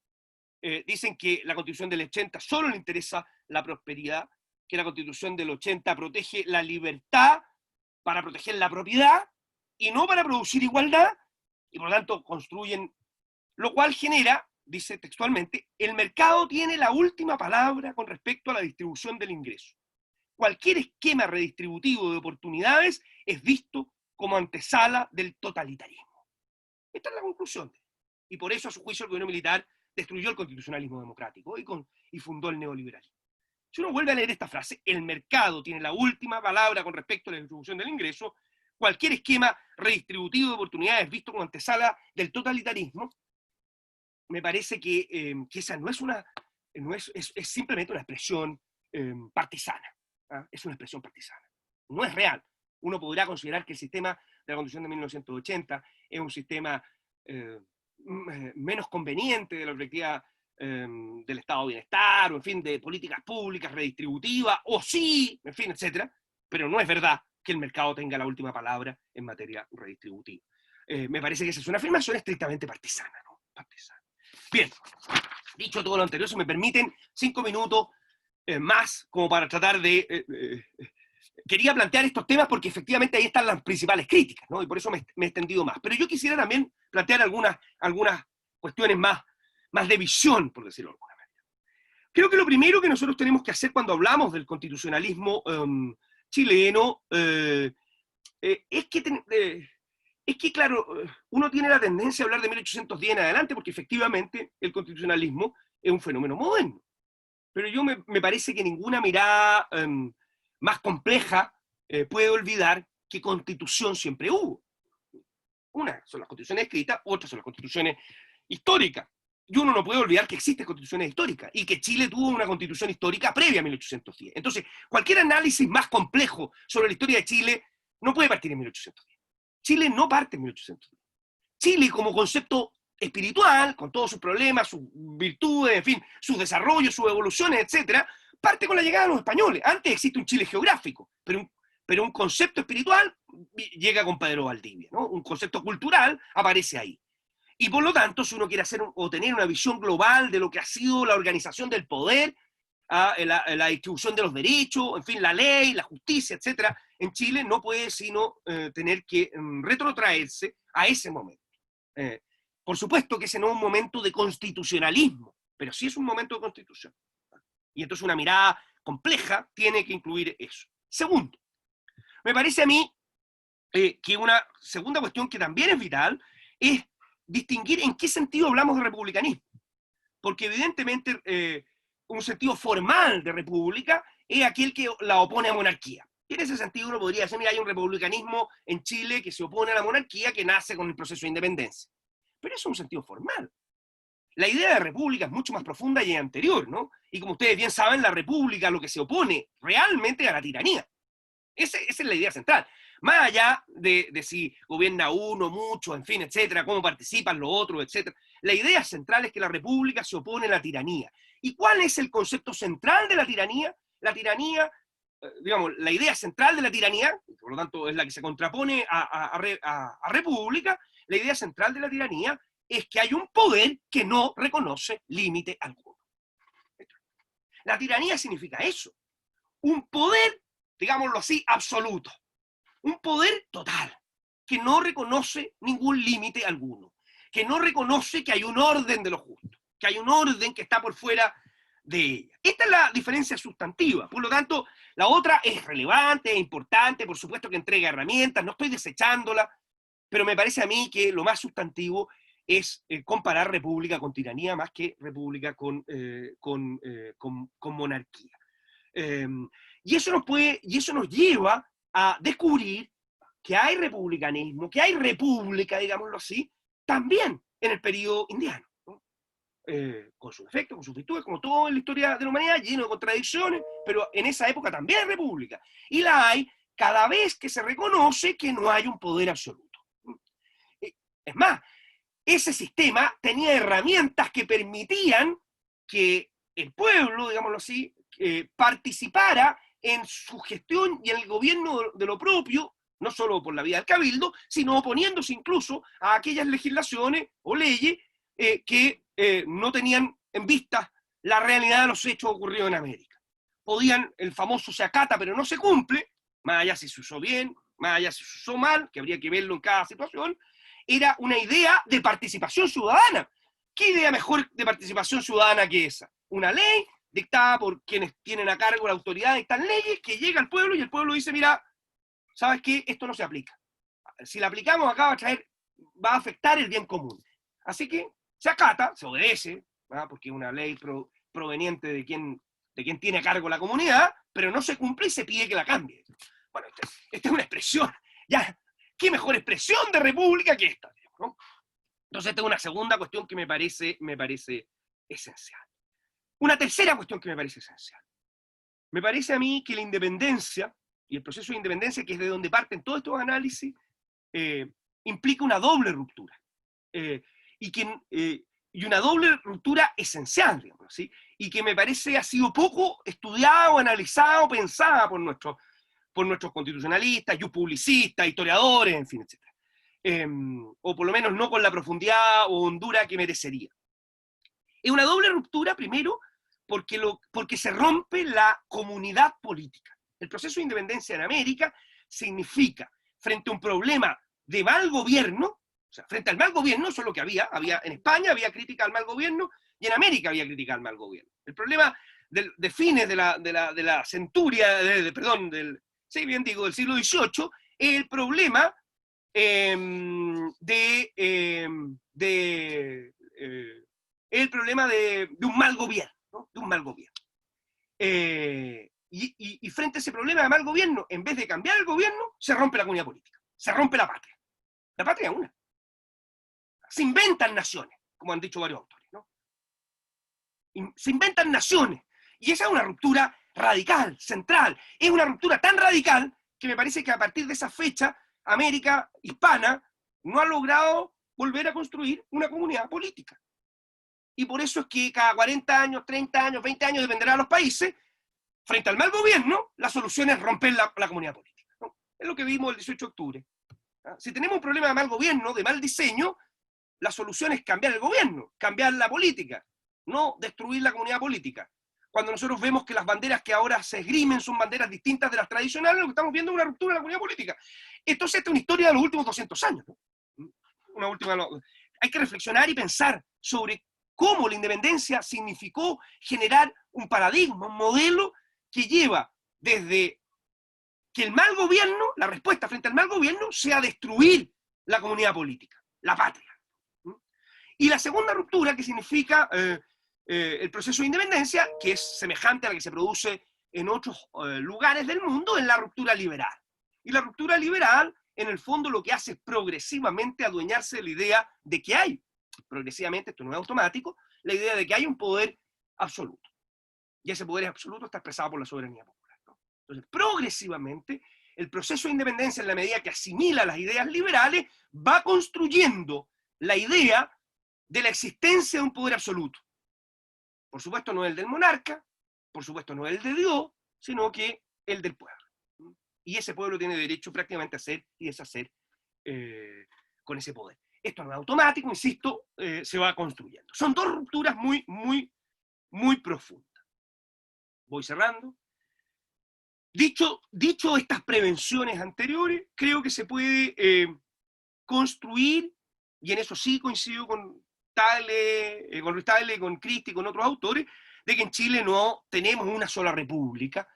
dicen que la Constitución del 80 solo le interesa la prosperidad, que la Constitución del 80 protege la libertad para proteger la propiedad y no para producir igualdad, y por lo tanto construyen, lo cual genera, dice textualmente, el mercado tiene la última palabra con respecto a la distribución del ingreso. Cualquier esquema redistributivo de oportunidades es visto como antesala del totalitarismo. Esta es la conclusión. Y por eso, a su juicio, el gobierno militar destruyó el constitucionalismo democrático y fundó el neoliberalismo. Si uno vuelve a leer esta frase, el mercado tiene la última palabra con respecto a la distribución del ingreso, cualquier esquema redistributivo de oportunidades visto como antesala del totalitarismo, me parece que esa no es es simplemente una expresión partisana. Es una expresión partisana. No es real. Uno podrá considerar que el sistema de la Constitución de 1980 es un sistema menos conveniente de la perspectiva del estado de bienestar, o en fin, de políticas públicas redistributivas, o sí, en fin, etcétera, pero no es verdad que el mercado tenga la última palabra en materia redistributiva. Me parece que esa es una afirmación estrictamente partisana, ¿no? Partisana. Bien, dicho todo lo anterior, si me permiten 5 minutos más, como para tratar de... quería plantear estos temas porque efectivamente ahí están las principales críticas, ¿no? Y por eso me he extendido más. Pero yo quisiera también plantear algunas cuestiones más de visión, por decirlo de alguna manera. Creo que lo primero que nosotros tenemos que hacer cuando hablamos del constitucionalismo chileno es que, claro, uno tiene la tendencia a hablar de 1810 en adelante porque efectivamente el constitucionalismo es un fenómeno moderno. Pero yo me parece que ninguna mirada más compleja puede olvidar que constitución siempre hubo. Una son las constituciones escritas, otras son las constituciones históricas. Y uno no puede olvidar que existen constituciones históricas y que Chile tuvo una constitución histórica previa a 1810. Entonces, cualquier análisis más complejo sobre la historia de Chile no puede partir en 1810. Chile no parte en 1810. Chile como concepto espiritual, con todos sus problemas, sus virtudes, en fin, sus desarrollos, sus evoluciones, etcétera, parte con la llegada de los españoles. Antes existe un Chile geográfico, pero un concepto espiritual llega con Pedro Valdivia, ¿no? Un concepto cultural aparece ahí. Y por lo tanto, si uno quiere hacer o tener una visión global de lo que ha sido la organización del poder, la distribución de los derechos, en fin, la ley, la justicia, etcétera, en Chile no puede sino tener que retrotraerse a ese momento. Por supuesto que ese no es un momento de constitucionalismo, pero sí es un momento de constitución. Y entonces una mirada compleja tiene que incluir eso. Segundo, me parece a mí que una segunda cuestión que también es vital es distinguir en qué sentido hablamos de republicanismo. Porque evidentemente un sentido formal de república es aquel que la opone a monarquía. Y en ese sentido uno podría decir, mira, hay un republicanismo en Chile que se opone a la monarquía que nace con el proceso de independencia. Pero eso es un sentido formal. La idea de república es mucho más profunda y anterior, ¿no? Y como ustedes bien saben, la república lo que se opone realmente a la tiranía. Esa es la idea central. Más allá de si gobierna uno, mucho, en fin, etcétera, cómo participan los otros, etcétera. La idea central es que la república se opone a la tiranía. ¿Y cuál es el concepto central de la tiranía? La tiranía, digamos, la idea central de la tiranía, por lo tanto es la que se contrapone a república, la idea central de la tiranía es que hay un poder que no reconoce límite alguno. La tiranía significa eso. Un poder, digámoslo así, absoluto. Un poder total, que no reconoce ningún límite alguno, que no reconoce que hay un orden de lo justo, que hay un orden que está por fuera de ella. Esta es la diferencia sustantiva. Por lo tanto, la otra es relevante, es importante, por supuesto que entrega herramientas, no estoy desechándola, pero me parece a mí que lo más sustantivo es comparar república con tiranía más que república con monarquía. Y eso nos lleva a descubrir que hay republicanismo, que hay república, digámoslo así, también en el periodo indiano, ¿no? Con sus efectos, con sus virtudes, como todo en la historia de la humanidad, lleno de contradicciones, pero en esa época también hay república. Y la hay cada vez que se reconoce que no hay un poder absoluto. Es más, ese sistema tenía herramientas que permitían que el pueblo, digámoslo así, participara en su gestión y en el gobierno de lo propio, no solo por la vía del cabildo, sino oponiéndose incluso a aquellas legislaciones o leyes que no tenían en vista la realidad de los hechos ocurridos en América. Podían, el famoso se acata pero no se cumple, más allá si se usó bien, más allá si se usó mal, que habría que verlo en cada situación, era una idea de participación ciudadana. ¿Qué idea mejor de participación ciudadana que esa? Una ley dictada por quienes tienen a cargo la autoridad de estas leyes, que llega al pueblo y el pueblo dice, mira, ¿sabes qué? Esto no se aplica. Si la aplicamos acá va a afectar el bien común. Así que se acata, se obedece, ¿verdad? Porque es una ley proveniente de quien tiene a cargo la comunidad, pero no se cumple y se pide que la cambie. Bueno, esta es una expresión, ya, ¿qué mejor expresión de república que esta? ¿No? Entonces esta es una segunda cuestión que me parece esencial. Una tercera cuestión que me parece esencial. Me parece a mí que la independencia y el proceso de independencia, que es de donde parten todos estos análisis, implica una doble ruptura. Y una doble ruptura esencial, digamos, ¿sí? Y que me parece ha sido poco estudiada o analizada o pensada por nuestros constitucionalistas, publicistas, historiadores, en fin, etc. O por lo menos no con la profundidad o hondura que merecería. Es una doble ruptura, primero, porque se rompe la comunidad política. El proceso de independencia en América significa, frente a un problema de mal gobierno, o sea, frente al mal gobierno, eso es lo que había en España había crítica al mal gobierno, y en América había crítica al mal gobierno. El problema de fines de la centuria, del siglo XVIII, es el problema el problema de un mal gobierno, ¿no? De un mal gobierno. Y frente a ese problema de mal gobierno, en vez de cambiar el gobierno, se rompe la comunidad política, se rompe la patria. La patria es una. Se inventan naciones, como han dicho varios autores, ¿no? Se inventan naciones. Y esa es una ruptura radical, central. Es una ruptura tan radical que me parece que a partir de esa fecha, América hispana no ha logrado volver a construir una comunidad política. Y por eso es que cada 40 años, 30 años, 20 años, dependerá de los países, frente al mal gobierno, la solución es romper la comunidad política, ¿no? Es lo que vimos el 18 de octubre. Si tenemos un problema de mal gobierno, de mal diseño, la solución es cambiar el gobierno, cambiar la política, no destruir la comunidad política. cuando nosotros vemos que las banderas que ahora se esgrimen son banderas distintas de las tradicionales, lo que estamos viendo es una ruptura en la comunidad política. Entonces, esta es una historia de los últimos 200 años, ¿no? Hay que reflexionar y pensar sobre cómo la independencia significó generar un paradigma, un modelo que lleva desde que el mal gobierno, la respuesta frente al mal gobierno, sea destruir la comunidad política, la patria. Y la segunda ruptura, que significa el proceso de independencia, que es semejante a la que se produce en otros lugares del mundo, es la ruptura liberal. Y la ruptura liberal, en el fondo, lo que hace es progresivamente adueñarse de la idea de que hay, progresivamente, esto no es automático, la idea de que hay un poder absoluto. Y ese poder absoluto está expresado por la soberanía popular, ¿no? Entonces, progresivamente, el proceso de independencia, en la medida que asimila las ideas liberales, va construyendo la idea de la existencia de un poder absoluto. Por supuesto no el del monarca, por supuesto no el de Dios, sino que el del pueblo. Y ese pueblo tiene derecho prácticamente a hacer y deshacer con ese poder. Esto no es automático, insisto, se va construyendo. Son dos rupturas muy profundas. Voy cerrando. Dicho estas prevenciones anteriores, creo que se puede construir, y en eso sí coincido con Luis Tagle, con Cristi, con otros autores, de que en Chile no tenemos una sola república,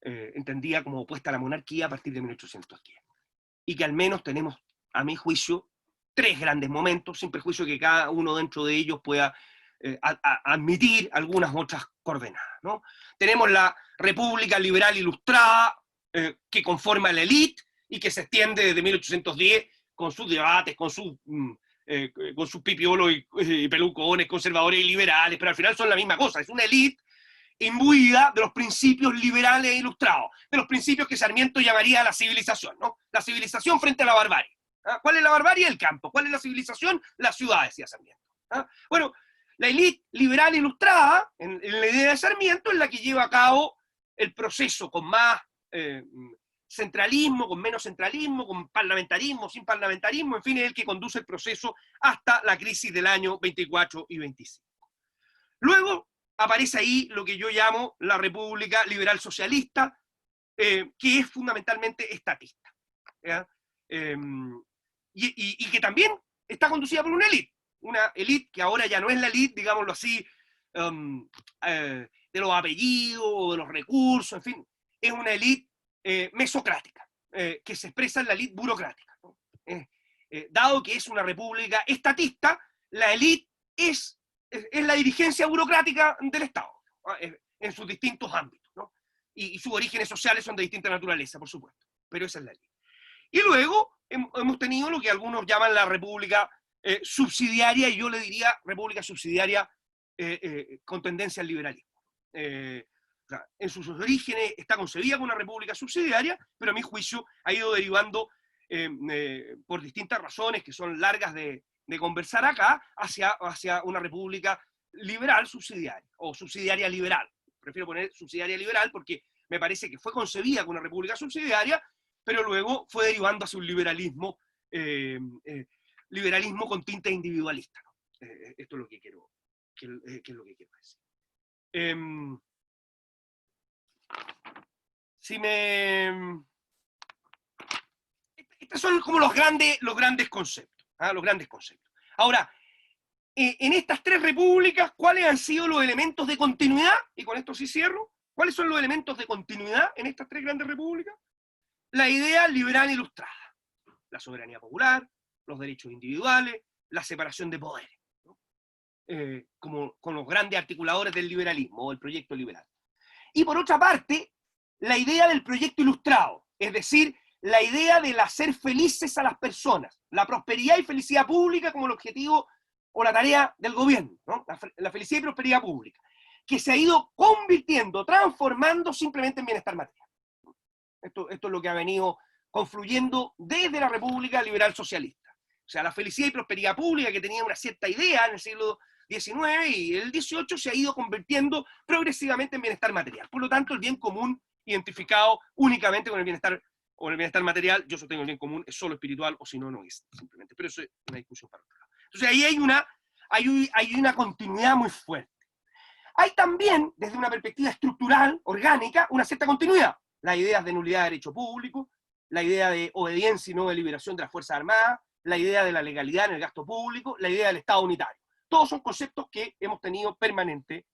entendida como opuesta a la monarquía a partir de 1810. Y que al menos tenemos, a mi juicio, tres grandes momentos, sin perjuicio que cada uno dentro de ellos pueda admitir algunas otras coordenadas, ¿no? Tenemos la República Liberal Ilustrada, que conforma la élite y que se extiende desde 1810 con sus debates, con sus pipiolos y pelucones, conservadores y liberales, pero al final son la misma cosa, es una élite imbuida de los principios liberales e ilustrados, de los principios que Sarmiento llamaría la civilización, ¿no? La civilización frente a la barbarie. ¿Ah? ¿Cuál es la barbarie? El campo. ¿Cuál es la civilización? La ciudad, decía Sarmiento. ¿Ah? Bueno, la élite liberal ilustrada, en la idea de Sarmiento, es la que lleva a cabo el proceso con más centralismo, con menos centralismo, con parlamentarismo, sin parlamentarismo, en fin, es el que conduce el proceso hasta la crisis del año 24 y 25. Luego aparece ahí lo que yo llamo la República Liberal Socialista, que es fundamentalmente estatista. Y que también está conducida por una élite que ahora ya no es la élite, digámoslo así, de los apellidos o de los recursos, en fin, es una élite mesocrática, que se expresa en la élite burocrática, ¿no? Dado que es una república estatista, la élite es la dirigencia burocrática del Estado, en sus distintos ámbitos, ¿no? Y sus orígenes sociales son de distinta naturaleza, por supuesto, pero esa es la élite. Y luego hemos tenido lo que algunos llaman la república subsidiaria, y yo le diría república subsidiaria con tendencia al liberalismo. O sea, en sus orígenes está concebida como una república subsidiaria, pero a mi juicio ha ido derivando por distintas razones que son largas de conversar acá, hacia una república liberal subsidiaria, o subsidiaria liberal. Prefiero poner subsidiaria liberal porque me parece que fue concebida como una república subsidiaria, pero luego fue derivando hacia un liberalismo, liberalismo con tinte individualista, ¿no? Esto es lo que quiero, que es lo que quiero decir. Estos son como los grandes conceptos, ¿ah? Los grandes conceptos. Ahora, en estas tres repúblicas, ¿cuáles han sido los elementos de continuidad? Y con esto sí cierro. ¿Cuáles son los elementos de continuidad en estas tres grandes repúblicas? La idea liberal ilustrada, la soberanía popular, los derechos individuales, la separación de poderes, ¿no? Como con los grandes articuladores del liberalismo o el proyecto liberal. Y por otra parte, la idea del proyecto ilustrado, es decir, la idea del hacer felices a las personas, la prosperidad y felicidad pública como el objetivo o la tarea del gobierno, ¿no? La felicidad y prosperidad pública, que se ha ido convirtiendo, transformando simplemente en bienestar material. Esto es lo que ha venido confluyendo desde la República Liberal Socialista. O sea, la felicidad y prosperidad pública, que tenía una cierta idea en el siglo XIX y el XVIII, se ha ido convirtiendo progresivamente en bienestar material. Por lo tanto, el bien común identificado únicamente con el bienestar o el bienestar material, yo sostengo el bien común, es solo espiritual, o si no, no es, simplemente. Pero eso es una discusión para otro lado. Entonces ahí hay una continuidad muy fuerte. hay también, desde una perspectiva estructural, orgánica, una cierta continuidad. Las ideas de nulidad de derecho público, la idea de obediencia y no de liberación de las Fuerzas Armadas, la idea de la legalidad en el gasto público, la idea del Estado unitario. Todos son conceptos que hemos tenido permanentemente.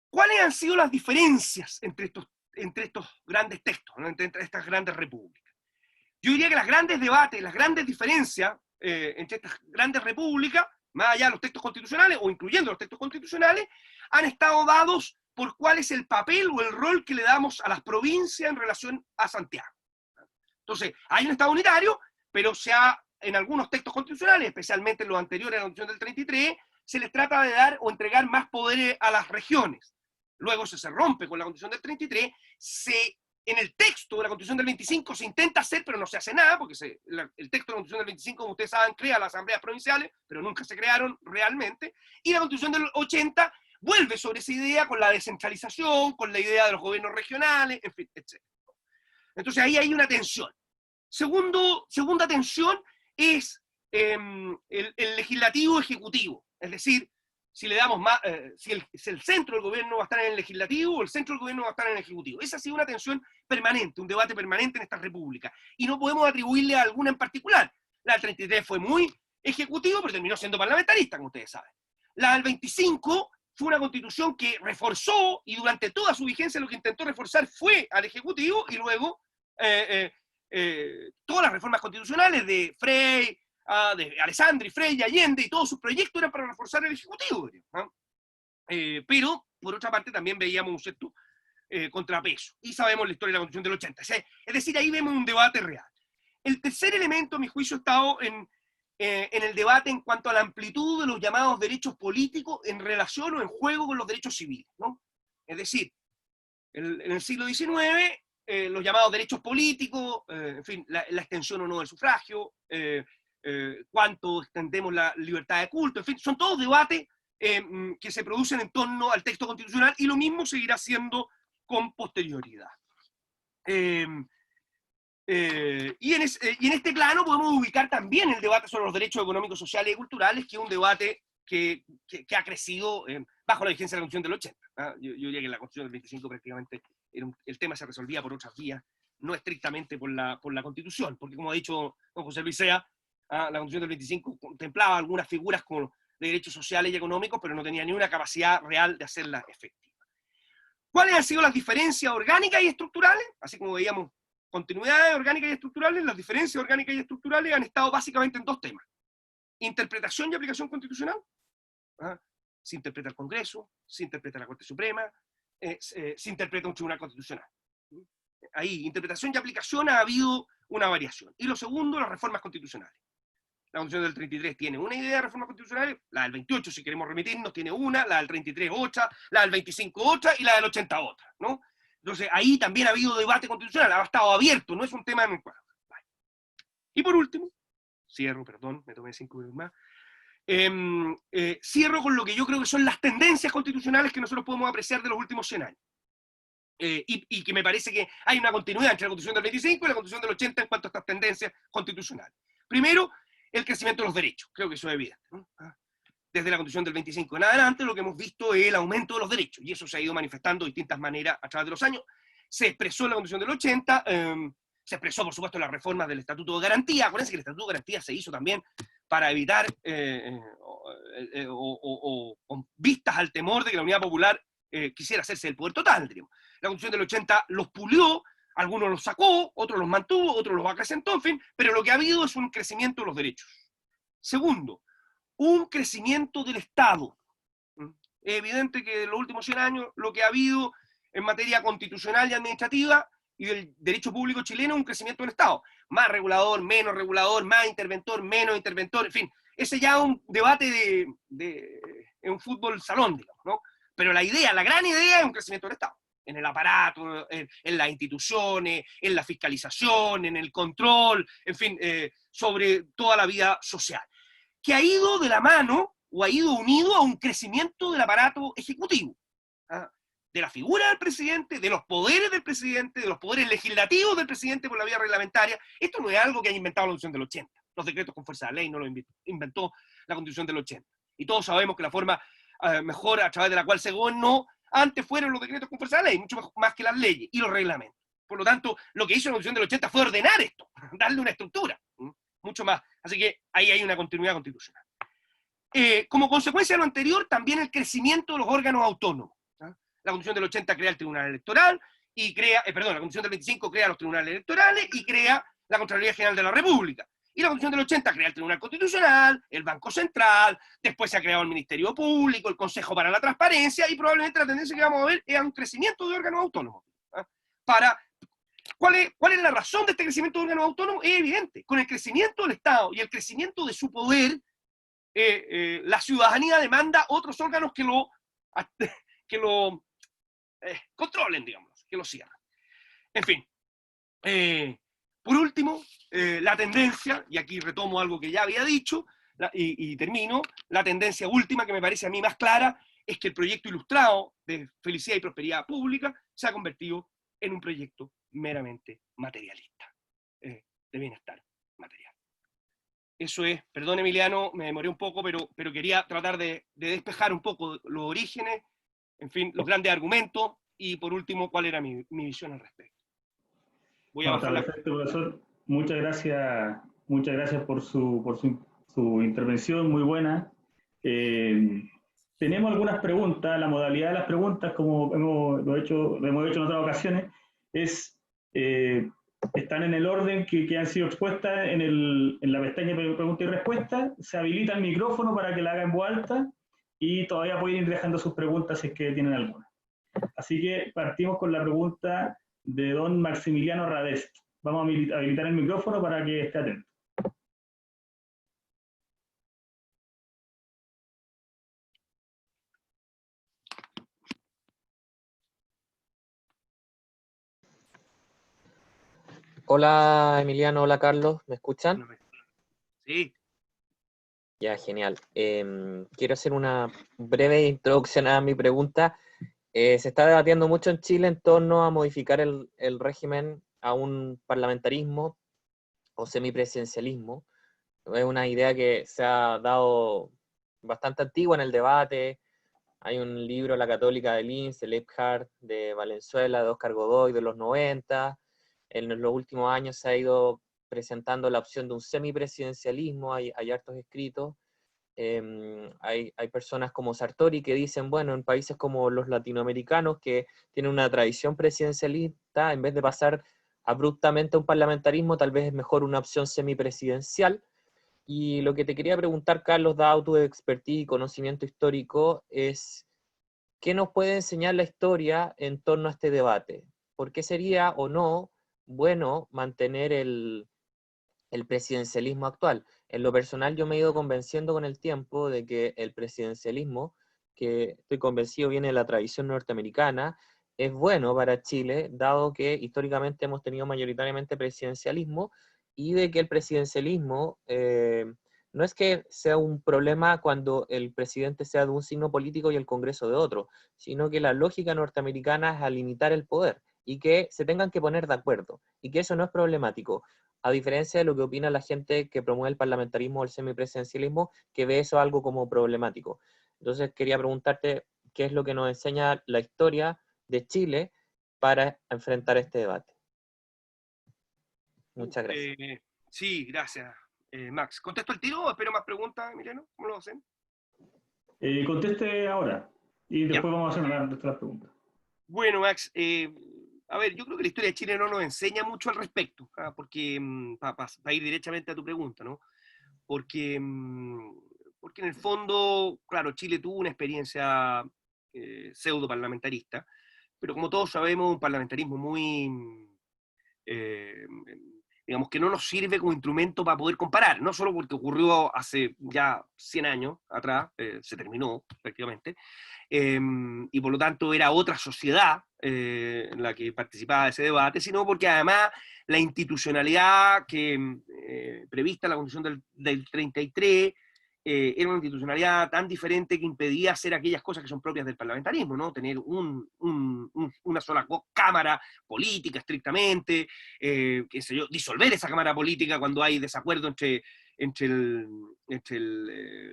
¿Cuáles han sido las diferencias entre estos grandes textos, ¿no? entre estas grandes repúblicas? Yo diría que las grandes debates, las grandes diferencias entre estas grandes repúblicas, más allá de los textos constitucionales o incluyendo los textos constitucionales, han estado dados por cuál es el papel o el rol que le damos a las provincias en relación a Santiago. Entonces, hay un Estado unitario, pero en algunos textos constitucionales, especialmente en los anteriores a la Constitución del 33, se les trata de dar o entregar más poderes a las regiones. Luego se rompe con la Constitución del 33, en el texto de la Constitución del 25 se intenta hacer, pero no se hace nada, porque el texto de la Constitución del 25, como ustedes saben, crea las asambleas provinciales, pero nunca se crearon realmente, y la Constitución del 80 vuelve sobre esa idea con la descentralización, con la idea de los gobiernos regionales, en fin, etc. Entonces ahí hay una tensión. Segunda tensión es el legislativo ejecutivo, es decir, si le damos más, si el centro del gobierno va a estar en el legislativo o el centro del gobierno va a estar en el ejecutivo. Esa ha sido una tensión permanente, un debate permanente en esta república. Y no podemos atribuirle a alguna en particular. La del 33 fue muy ejecutivo, pero terminó siendo parlamentarista, como ustedes saben. La del 25 fue una constitución que reforzó, y durante toda su vigencia lo que intentó reforzar fue al ejecutivo, y luego todas las reformas constitucionales de Frey, de Alessandri, Frey, Allende, y todos sus proyectos eran para reforzar el Ejecutivo, ¿no? Pero, por otra parte, también veíamos un cierto contrapeso, y sabemos la historia de la Constitución del 80. Es decir, ahí vemos un debate real. El tercer elemento, a mi juicio, ha estado en el debate en cuanto a la amplitud de los llamados derechos políticos en relación o en juego con los derechos civiles, ¿no? Es decir, en el siglo XIX, los llamados derechos políticos, en fin, la extensión o no del sufragio, cuánto extendemos la libertad de culto, en fin, son todos debates que se producen en torno al texto constitucional, y lo mismo seguirá siendo con posterioridad. Y en este plano podemos ubicar también el debate sobre los derechos económicos, sociales y culturales, que es un debate que ha crecido bajo la vigencia de la Constitución del 80. Yo diría que en la Constitución del 25 prácticamente el tema se resolvía por otras vías, no estrictamente por la Constitución, porque como ha dicho don José Luis Sea, la Constitución del 25 contemplaba algunas figuras como de derechos sociales y económicos, pero no tenía ni una capacidad real de hacerlas efectivas. ¿Cuáles han sido las diferencias orgánicas y estructurales? Así como veíamos continuidades orgánicas y estructurales, las diferencias orgánicas y estructurales han estado básicamente en dos temas: interpretación y aplicación constitucional. Se interpreta el Congreso, se interpreta la Corte Suprema, se interpreta un tribunal constitucional. Ahí, interpretación y aplicación, ha habido una variación. Y lo segundo, las reformas constitucionales. La Constitución del 33 tiene una idea de reforma constitucional, la del 28, si queremos remitirnos, tiene una, la del 33 otra, la del 25 otra, y la del 80 otra, ¿no? Entonces, ahí también ha habido debate constitucional, ha estado abierto, no es un tema en el cual. Vale. Y por último, cierro, perdón, me tomé 5 minutos más, cierro con lo que yo creo que son las tendencias constitucionales que nosotros podemos apreciar de los últimos 100 años. Y que me parece que hay una continuidad entre la Constitución del 25 y la Constitución del 80 en cuanto a estas tendencias constitucionales. Primero, el crecimiento de los derechos, creo que eso es evidente, ¿no? Desde la Constitución del 25 en adelante, lo que hemos visto es el aumento de los derechos, y eso se ha ido manifestando de distintas maneras a través de los años. Se expresó en la Constitución del 80, se expresó, por supuesto, en las reformas del Estatuto de Garantía. Acuérdense que el Estatuto de Garantía se hizo también para evitar con vistas al temor de que la Unidad Popular quisiera hacerse el poder total, digamos. La Constitución del 80 los pulió, algunos los sacó, otros los mantuvo, otros los acrecentó, en fin, pero lo que ha habido es un crecimiento de los derechos. Segundo, un crecimiento del Estado. Es evidente que en los últimos 100 años lo que ha habido en materia constitucional y administrativa y del derecho público chileno es un crecimiento del Estado. Más regulador, más interventor, menos interventor, en fin. Ese ya es un debate en un fútbol salón, digamos, ¿no? Pero la gran idea es un crecimiento del Estado. En el aparato, en las instituciones, en la fiscalización, en el control, en fin, sobre toda la vida social. Que ha ido de la mano o ha ido unido a un crecimiento del aparato ejecutivo, de la figura del presidente, de los poderes del presidente, de los poderes legislativos del presidente por la vía reglamentaria. Esto no es algo que haya inventado la Constitución del 80. Los decretos con fuerza de ley no lo inventó la Constitución del 80. Y todos sabemos que la forma mejor a través de la cual se gobernó antes fueron los decretos con fuerza de ley, mucho más que las leyes y los reglamentos. Por lo tanto, lo que hizo la Constitución del 80 fue ordenar esto, darle una estructura, mucho más. Así que ahí hay una continuidad constitucional. Como consecuencia de lo anterior, también el crecimiento de los órganos autónomos. La Constitución del 80 crea el Tribunal Electoral, y crea, la Constitución del 25 crea los tribunales electorales y crea la Contraloría General de la República. Y la Constitución del 80 crea el Tribunal Constitucional, el Banco Central, después se ha creado el Ministerio Público, el Consejo para la Transparencia, y probablemente la tendencia que vamos a ver es a un crecimiento de órganos autónomos. ¿Cuál es la razón de este crecimiento de órganos autónomos? Es evidente. Con el crecimiento del Estado y el crecimiento de su poder, la ciudadanía demanda otros órganos que lo controlen, digamos, que lo cierren. En fin. Por último, la tendencia, y aquí retomo algo que ya había dicho, y termino, la tendencia última que me parece a mí más clara es que el proyecto ilustrado de felicidad y prosperidad pública se ha convertido en un proyecto meramente materialista, de bienestar material. Eso es, perdón Emiliano, me demoré un poco, pero quería tratar de despejar un poco los orígenes, en fin, los grandes argumentos, y por último, cuál era mi visión al respecto. Voy a bajar perfecto, profesor. Muchas gracias por su intervención, muy buena. Tenemos algunas preguntas. La modalidad de las preguntas, como lo hemos hecho en otras ocasiones, están en el orden que han sido expuestas en la pestaña de preguntas y respuestas. Se habilita el micrófono para que la haga en voz alta y todavía pueden ir dejando sus preguntas si es que tienen alguna. Así que partimos con la pregunta de don Maximiliano Radest. Vamos a habilitar el micrófono para que esté atento. Hola Emiliano, hola Carlos, ¿me escuchan? Sí. Ya, genial. Quiero hacer una breve introducción a mi pregunta. Se está debatiendo mucho en Chile en torno a modificar el régimen a un parlamentarismo o semipresidencialismo. Es una idea que se ha dado bastante antigua en el debate. Hay un libro, La Católica de Linz, de Leiphart, de Valenzuela, de Óscar Godoy, de los 90. En los últimos años se ha ido presentando la opción de un semipresidencialismo, hay hartos escritos. Hay personas como Sartori que dicen, bueno, en países como los latinoamericanos que tienen una tradición presidencialista, en vez de pasar abruptamente a un parlamentarismo, tal vez es mejor una opción semipresidencial. Y lo que te quería preguntar, Carlos, dado tu expertise y conocimiento histórico, es ¿qué nos puede enseñar la historia en torno a este debate? ¿Por qué sería o no bueno mantener el presidencialismo actual? En lo personal yo me he ido convenciendo con el tiempo de que el presidencialismo, que estoy convencido viene de la tradición norteamericana, es bueno para Chile, dado que históricamente hemos tenido mayoritariamente presidencialismo, y de que el presidencialismo no es que sea un problema cuando el presidente sea de un signo político y el Congreso de otro, sino que la lógica norteamericana es a limitar el poder y que se tengan que poner de acuerdo, y que eso no es problemático, a diferencia de lo que opina la gente que promueve el parlamentarismo o el semipresidencialismo, que ve eso algo como problemático. Entonces quería preguntarte qué es lo que nos enseña la historia de Chile para enfrentar este debate. Muchas gracias. Sí, gracias, Max. ¿Contesto el tiro o espero más preguntas, Emiliano? ¿Cómo lo hacen? Conteste ahora y después vamos a hacer nuestras preguntas. Bueno, Max, a ver, yo creo que la historia de Chile no nos enseña mucho al respecto, porque, para ir directamente a tu pregunta, ¿no? Porque en el fondo, claro, Chile tuvo una experiencia pseudo parlamentarista, pero como todos sabemos, un parlamentarismo muy, digamos, que no nos sirve como instrumento para poder comparar, no solo porque ocurrió hace ya 100 años atrás, se terminó prácticamente, y por lo tanto era otra sociedad en la que participaba de ese debate, sino porque además la institucionalidad prevista en la Constitución del 33 era una institucionalidad tan diferente que impedía hacer aquellas cosas que son propias del parlamentarismo, ¿no? Tener una sola cámara política estrictamente, qué sé yo, disolver esa cámara política cuando hay desacuerdo entre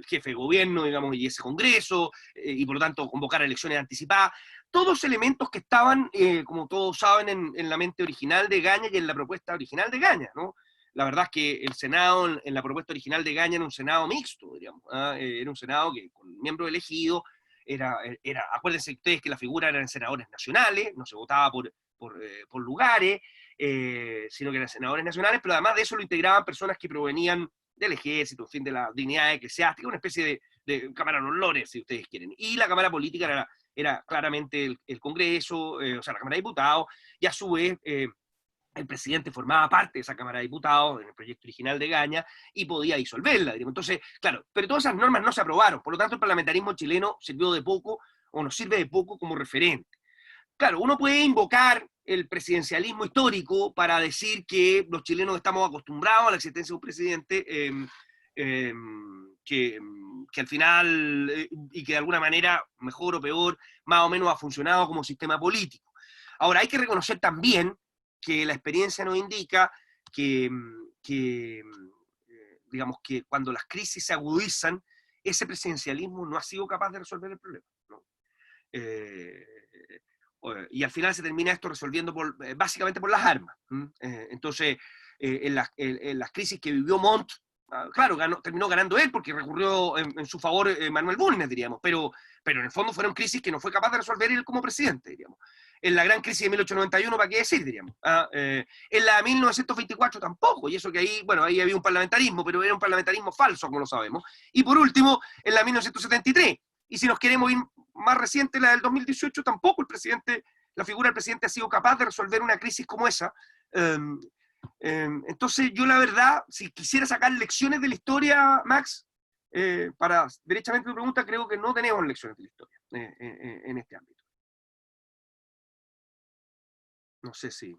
jefe de gobierno, digamos, y ese Congreso, y por lo tanto convocar a elecciones anticipadas. Todos elementos que estaban, como todos saben, en la mente original de Gaña y en la propuesta original de Gaña, ¿no? La verdad es que el Senado, en la propuesta original de Gaña, era un Senado mixto, diríamos, era un Senado que con miembros elegidos, acuérdense ustedes que la figura eran senadores nacionales, no se votaba por lugares, sino que eran senadores nacionales, pero además de eso lo integraban personas que provenían del ejército, en fin, de la dignidad eclesiástica, una especie de cámara de honores, si ustedes quieren. Y la cámara política era claramente el Congreso, o sea, la Cámara de Diputados, y a su vez el presidente formaba parte de esa Cámara de Diputados, en el proyecto original de Gaña, y podía disolverla, digamos. Entonces, claro, pero todas esas normas no se aprobaron, por lo tanto el parlamentarismo chileno sirvió de poco, o nos sirve de poco como referente. Claro, uno puede invocar el presidencialismo histórico para decir que los chilenos estamos acostumbrados a la existencia de un presidente que al final, y que de alguna manera, mejor o peor, más o menos ha funcionado como sistema político. Ahora, hay que reconocer también que la experiencia nos indica que digamos que cuando las crisis se agudizan, ese presidencialismo no ha sido capaz de resolver el problema, ¿no? Y al final se termina esto resolviendo básicamente por las armas. Entonces, en las crisis que vivió Montt, claro, terminó ganando él porque recurrió en su favor Manuel Bulnes, diríamos, pero en el fondo fueron crisis que no fue capaz de resolver él como presidente, diríamos. En la gran crisis de 1891, ¿para qué decir, diríamos? En la de 1924 tampoco, y eso que ahí, bueno, ahí había un parlamentarismo, pero era un parlamentarismo falso, como lo sabemos. Y por último, en la de 1973. Y si nos queremos ir más reciente, la del 2018, tampoco la figura del presidente ha sido capaz de resolver una crisis como esa. Entonces, yo la verdad, si quisiera sacar lecciones de la historia, Max, para derechamente tu pregunta, creo que no tenemos lecciones de la historia en este ámbito. No sé si...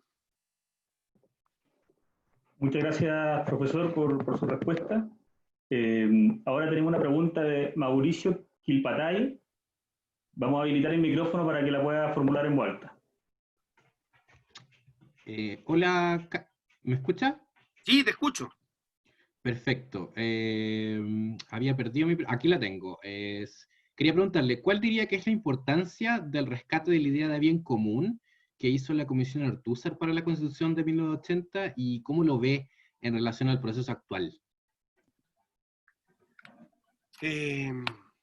Muchas gracias, profesor, por su respuesta. Ahora tenemos una pregunta de Mauricio Quilpatay. Vamos a habilitar el micrófono para que la pueda formular en voz alta. Hola, ¿me escucha? Sí, te escucho. Perfecto. Había perdido aquí la tengo. Quería preguntarle, ¿cuál diría que es la importancia del rescate de la idea de bien común que hizo la Comisión Ortúzar para la Constitución de 1980 y cómo lo ve en relación al proceso actual?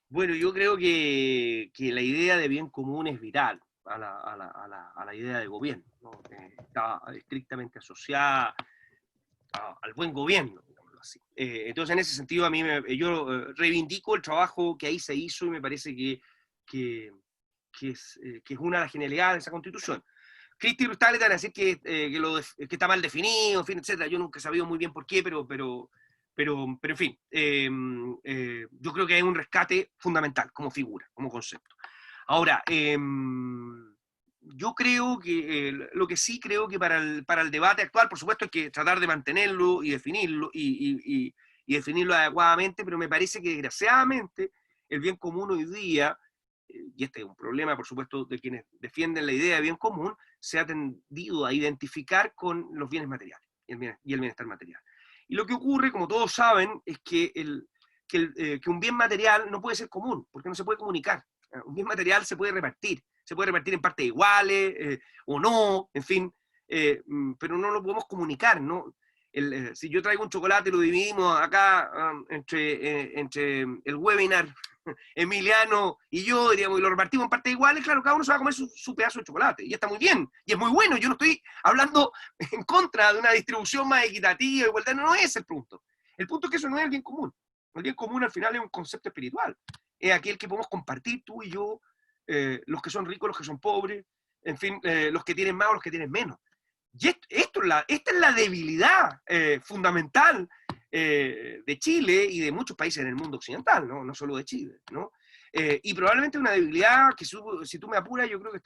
Bueno, yo creo que la idea de bien común es vital a la idea de gobierno, ¿no? Está estrictamente asociada al buen gobierno, digámoslo así. Entonces, en ese sentido, yo reivindico el trabajo que ahí se hizo y me parece que es una de las genialidades de esa Constitución. Cristi Brustales te van a decir que está mal definido, en fin, etcétera. Yo nunca he sabido muy bien por qué, pero en fin, yo creo que hay un rescate fundamental como figura, como concepto. Ahora, yo creo que lo que sí creo que para el debate actual, por supuesto, hay que tratar de mantenerlo y definirlo y definirlo adecuadamente, pero me parece que desgraciadamente el bien común hoy día, y este es un problema, por supuesto, de quienes defienden la idea de bien común, se ha tendido a identificar con los bienes materiales y el bienestar material. Y lo que ocurre, como todos saben, es que un bien material no puede ser común, porque no se puede comunicar. Un bien material se puede repartir en partes iguales o no, en fin, pero no lo podemos comunicar, ¿no? Si yo traigo un chocolate, lo dividimos acá entre el webinar Emiliano y yo, diríamos, y lo repartimos en partes iguales, claro, cada uno se va a comer su pedazo de chocolate, y está muy bien, y es muy bueno. Yo no estoy hablando en contra de una distribución más equitativa, igualdad, no es el punto. El punto es que eso no es el bien común. El bien común al final es un concepto espiritual, es aquel que podemos compartir tú y yo, los que son ricos, los que son pobres, en fin, los que tienen más o los que tienen menos. Y esta es la debilidad fundamental de Chile y de muchos países en el mundo occidental, no solo de Chile, ¿no? Y probablemente una debilidad que, si tú me apuras, yo creo que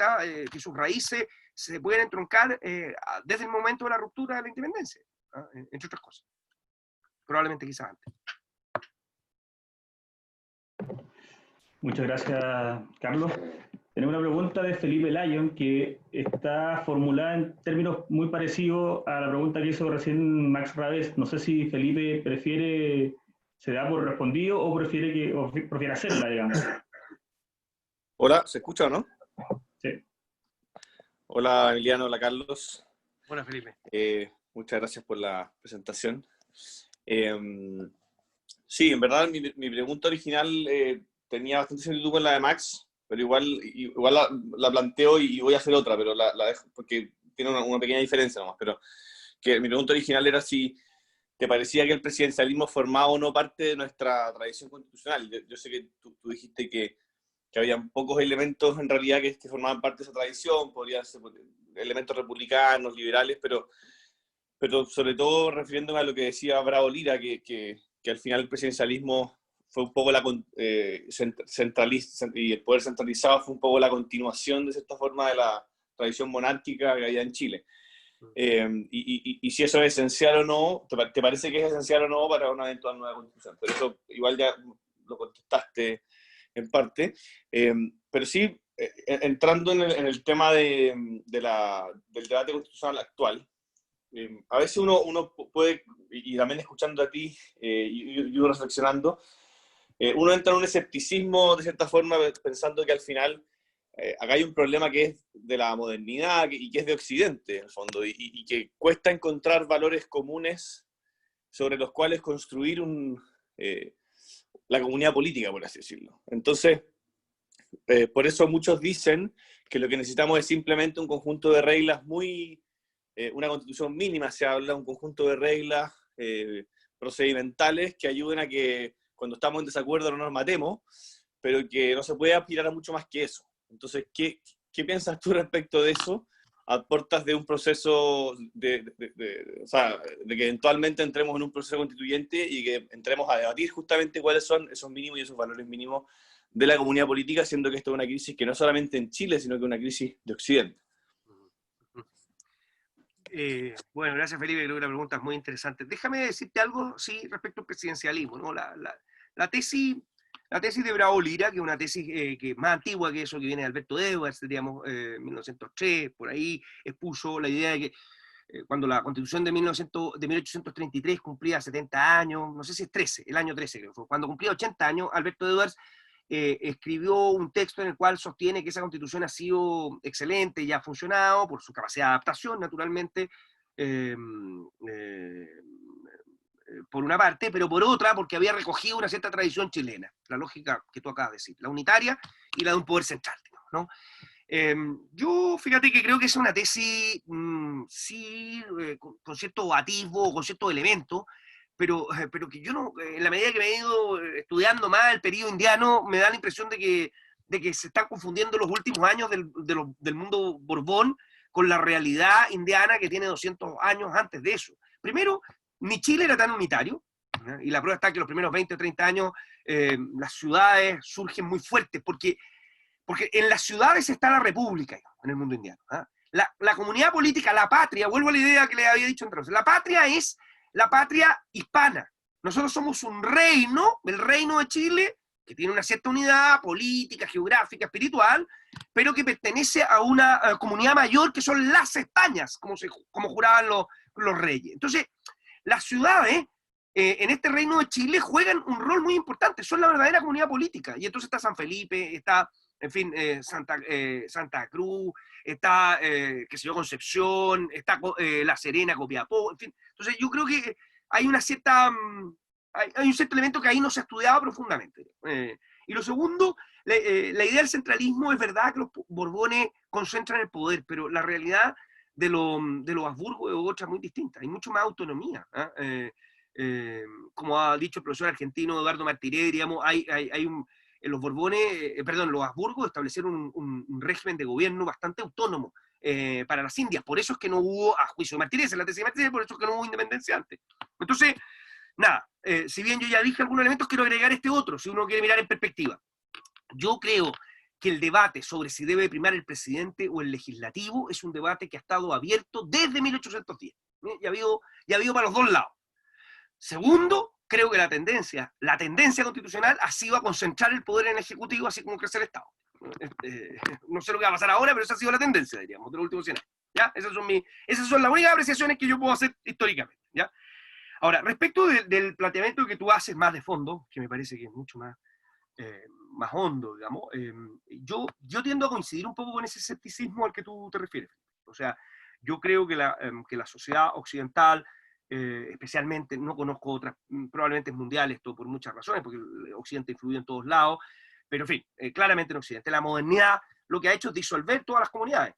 que sus raíces se pueden entroncar desde el momento de la ruptura de la independencia, ¿no? Entre otras cosas. Probablemente quizás antes. Muchas gracias, Carlos. Tenemos una pregunta de Felipe Lyon que está formulada en términos muy parecidos a la pregunta que hizo recién Max Rabes. No sé si Felipe se da por respondido o prefiere hacerla, digamos. Hola, ¿se escucha o no? Sí. Hola Emiliano, hola Carlos. Hola Felipe. Muchas gracias por la presentación. Sí, en verdad mi pregunta original tenía bastante similitud con la de Max, pero igual la planteo y voy a hacer otra, pero la dejo porque tiene una pequeña diferencia nomás. Pero que mi pregunta original era si te parecía que el presidencialismo formaba o no parte de nuestra tradición constitucional. Yo sé que tú dijiste que había pocos elementos en realidad que formaban parte de esa tradición, podrían ser elementos republicanos, liberales, pero sobre todo refiriéndome a lo que decía Bravo Lira, que al final el presidencialismo fue un poco y el poder centralizado fue un poco la continuación de cierta forma de la tradición monárquica que había en Chile. Y si eso es esencial o no, ¿te parece que es esencial o no para una eventual nueva constitución? Pero eso igual ya lo contestaste en parte, pero sí, entrando en el tema del debate constitucional actual, a veces uno puede, y también escuchando a ti y uno reflexionando, uno entra en un escepticismo de cierta forma pensando que al final acá hay un problema que es de la modernidad y que es de Occidente, en el fondo, y que cuesta encontrar valores comunes sobre los cuales construir la comunidad política, por así decirlo. Entonces, por eso muchos dicen que lo que necesitamos es simplemente un conjunto de reglas una constitución mínima, se habla, un conjunto de reglas procedimentales que ayuden a que cuando estamos en desacuerdo no nos matemos, pero que no se puede aspirar a mucho más que eso. Entonces, ¿qué piensas tú respecto de eso? A puertas de un proceso o sea, de que eventualmente entremos en un proceso constituyente y que entremos a debatir justamente cuáles son esos mínimos y esos valores mínimos de la comunidad política, siendo que esto es una crisis que no solamente en Chile, sino que es una crisis de Occidente. Bueno, gracias Felipe, creo que la pregunta es muy interesante. Déjame decirte algo, sí, respecto al presidencialismo, ¿no? La tesis de Bravo Lira, que es una tesis que es más antigua que eso, que viene de Alberto Edwards, digamos, 1903, por ahí expuso la idea de que cuando la Constitución de 1833 cumplía 70 años, no sé si es 13, el año 13 creo, cuando cumplía 80 años, Alberto Edwards escribió un texto en el cual sostiene que esa Constitución ha sido excelente y ha funcionado por su capacidad de adaptación, naturalmente, por una parte, pero por otra, porque había recogido una cierta tradición chilena, la lógica que tú acabas de decir, la unitaria y la de un poder central, digamos, ¿no? Yo, fíjate que creo que es una tesis, sí, con cierto atisbo, con cierto elemento, pero que yo no, en la medida que me he ido estudiando más el periodo indiano, me da la impresión de que se están confundiendo los últimos años del mundo Borbón con la realidad indiana que tiene 200 años antes de eso. Primero, ni Chile era tan unitario, ¿no? Y la prueba está que los primeros 20 o 30 años las ciudades surgen muy fuertes, porque en las ciudades está la república en el mundo indiano. ¿Eh? La comunidad política, la patria, vuelvo a la idea que le había dicho entonces, la patria es la patria hispana. Nosotros somos un reino, el reino de Chile, que tiene una cierta unidad política, geográfica, espiritual, pero que pertenece a una comunidad mayor que son las Españas, como juraban los reyes. Entonces, las ciudades en este reino de Chile juegan un rol muy importante, son la verdadera comunidad política. Y entonces está San Felipe, está, en fin, Santa Cruz, está, qué sé yo, Concepción, está La Serena, Copiapó, en fin. Entonces yo creo que hay una cierta, hay un cierto elemento que ahí no se ha estudiado profundamente. Y lo segundo, la idea del centralismo, es verdad que los Borbones concentran el poder, pero la realidad de los Habsburgo es otra muy distinta, hay mucho más autonomía. Como ha dicho el profesor argentino Eduardo Martiré, digamos, los Borbones, los Habsburgo establecieron un régimen de gobierno bastante autónomo para las Indias. Por eso es que no hubo, a juicio de Martínez, en la tesis de Martínez, por eso es que no hubo independencia antes. Entonces, nada, si bien yo ya dije algunos elementos, quiero agregar este otro, si uno quiere mirar en perspectiva. Yo creo que el debate sobre si debe primar el presidente o el legislativo es un debate que ha estado abierto desde 1810. Ya ha habido para los dos lados. Segundo, creo que la tendencia constitucional ha sido a concentrar el poder en el Ejecutivo, así como crece el Estado. No sé lo que va a pasar ahora, pero esa ha sido la tendencia, diríamos, de los últimos 100 años. ¿Ya? Esas son las únicas apreciaciones que yo puedo hacer históricamente. ¿Ya? Ahora, respecto del planteamiento que tú haces más de fondo, que me parece que es mucho más hondo, digamos, yo tiendo a coincidir un poco con ese escepticismo al que tú te refieres. O sea, yo creo que la sociedad occidental, especialmente, no conozco otras, probablemente es mundial esto por muchas razones, porque el Occidente influye en todos lados, pero en fin, claramente en Occidente, la modernidad lo que ha hecho es disolver todas las comunidades.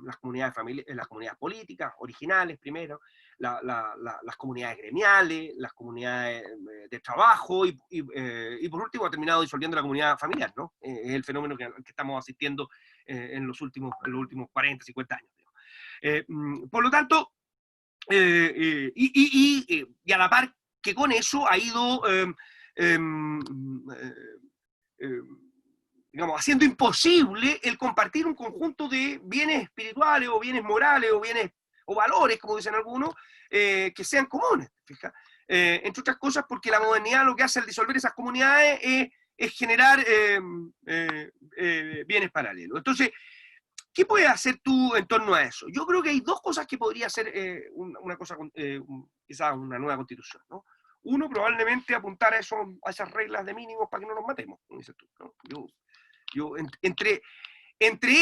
Las comunidades las comunidades políticas, originales primero, las comunidades gremiales, las comunidades de trabajo y por último ha terminado disolviendo la comunidad familiar, ¿no? Es el fenómeno que estamos asistiendo en los últimos 40, 50 años. Por lo tanto, y a la par que con eso ha ido digamos, haciendo imposible el compartir un conjunto de bienes espirituales o bienes morales o bienes o valores, como dicen algunos, que sean comunes, fija. Entre otras cosas porque la modernidad lo que hace al disolver esas comunidades es generar bienes paralelos. Entonces, ¿qué puedes hacer tú en torno a eso? Yo creo que hay dos cosas que podría hacer quizás una nueva constitución, ¿no? Uno, probablemente apuntar a esas reglas de mínimos para que no nos matemos, como dices tú, ¿no? Entre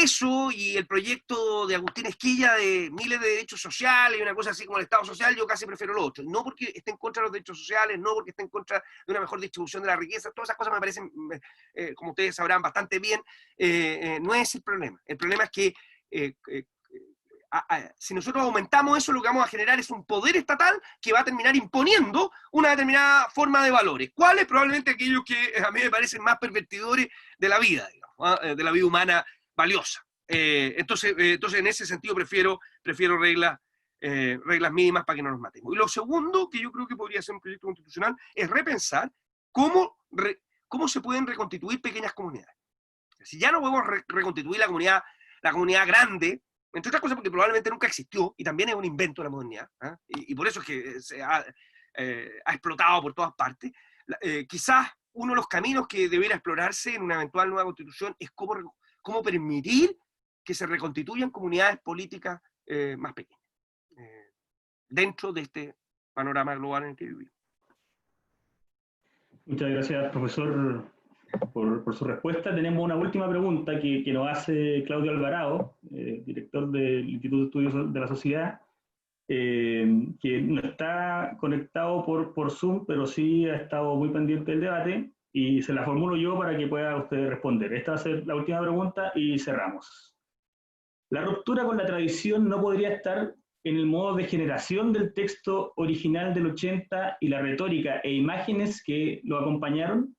eso y el proyecto de Agustín Esquilla de miles de derechos sociales y una cosa así como el Estado social, yo casi prefiero lo otro. No porque esté en contra de los derechos sociales, no porque esté en contra de una mejor distribución de la riqueza, todas esas cosas me parecen, como ustedes sabrán bastante bien, no es el problema. El problema es que si nosotros aumentamos eso, lo que vamos a generar es un poder estatal que va a terminar imponiendo una determinada forma de valores. ¿Cuáles? Probablemente aquellos que a mí me parecen más pervertidores de la vida, digamos, de la vida humana valiosa. Entonces, en ese sentido prefiero reglas mínimas para que no nos matemos. Y lo segundo que yo creo que podría ser un proyecto constitucional es repensar cómo se pueden reconstituir pequeñas comunidades. Si ya no podemos reconstituir la comunidad grande, entre otras cosas porque probablemente nunca existió, y también es un invento de la modernidad, y por eso es que se ha explotado por todas partes. Quizás uno de los caminos que debiera explorarse en una eventual nueva constitución es cómo permitir que se reconstituyan comunidades políticas más pequeñas, dentro de este panorama global en el que vivimos. Muchas gracias, profesor, por su respuesta. Tenemos una última pregunta que nos hace Claudio Alvarado, director del Instituto de Estudios de la Sociedad, que no está conectado por Zoom, pero sí ha estado muy pendiente del debate, y se la formulo yo para que pueda usted responder. Esta va a ser la última pregunta y cerramos. La ruptura con la tradición no podría estar en el modo de generación del texto original del 80 y la retórica e imágenes que lo acompañaron,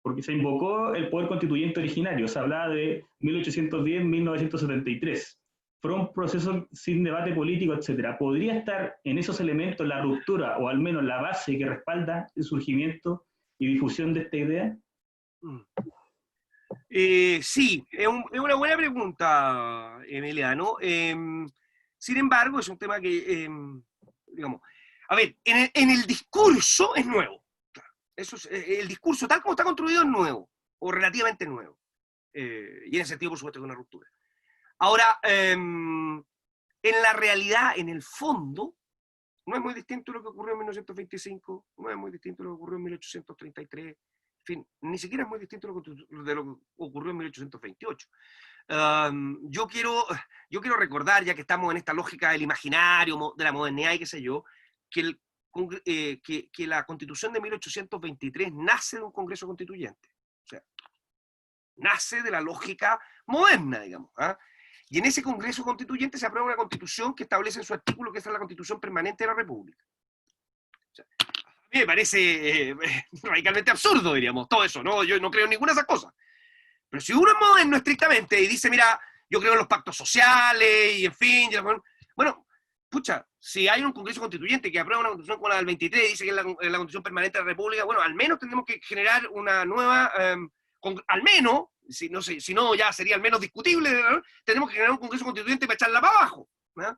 porque se invocó el poder constituyente originario, se hablaba de 1810-1973, fue un proceso sin debate político, etc. ¿Podría estar en esos elementos la ruptura, o al menos la base que respalda el surgimiento y difusión de esta idea? Sí, es una buena pregunta, Emiliano. Sin embargo, es un tema que, digamos, a ver, en el discurso es nuevo. Eso es, el discurso tal como está construido es nuevo, o relativamente nuevo. Y en ese sentido, por supuesto, es una ruptura. Ahora, en la realidad, en el fondo, no es muy distinto lo que ocurrió en 1925, no es muy distinto lo que ocurrió en 1833, en fin, ni siquiera es muy distinto de lo que ocurrió en 1828. Yo quiero recordar, ya que estamos en esta lógica del imaginario, de la modernidad y qué sé yo, que la Constitución de 1823 nace de un Congreso Constituyente. O sea, nace de la lógica moderna, digamos. Y en ese Congreso Constituyente se aprueba una Constitución que establece en su artículo que esta es la Constitución permanente de la República. O sea, a mí me parece radicalmente absurdo, diríamos, todo eso, ¿no? Yo no creo en ninguna de esas cosas. Pero si uno es moderno estrictamente y dice, mira, yo creo en los pactos sociales y en fin, bueno, pucha, si hay un Congreso Constituyente que aprueba una Constitución como la del 23 y dice que es la Constitución permanente de la República, bueno, al menos tendremos que generar una nueva, al menos, si no ya sería al menos discutible, ¿no? Tenemos que generar un Congreso Constituyente para echarla para abajo, ¿no?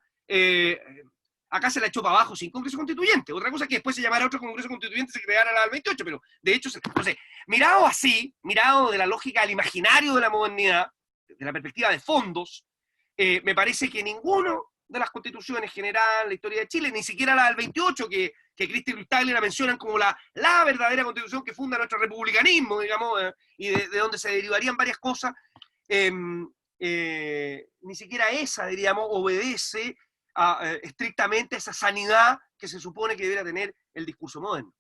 Acá se la echó para abajo sin Congreso Constituyente. Otra cosa es que después se llamara otro Congreso Constituyente y se creara la del 28, pero de hecho, entonces, mirado así, mirado de la lógica del imaginario de la modernidad, de la perspectiva de fondos, me parece que ninguno de las constituciones generales de la historia de Chile, ni siquiera la del 28, que Cristi y Cristaglia la mencionan como la verdadera constitución que funda nuestro republicanismo, digamos, y de donde se derivarían varias cosas, ni siquiera esa, diríamos, obedece estrictamente esa sanidad que se supone que debería tener el discurso moderno.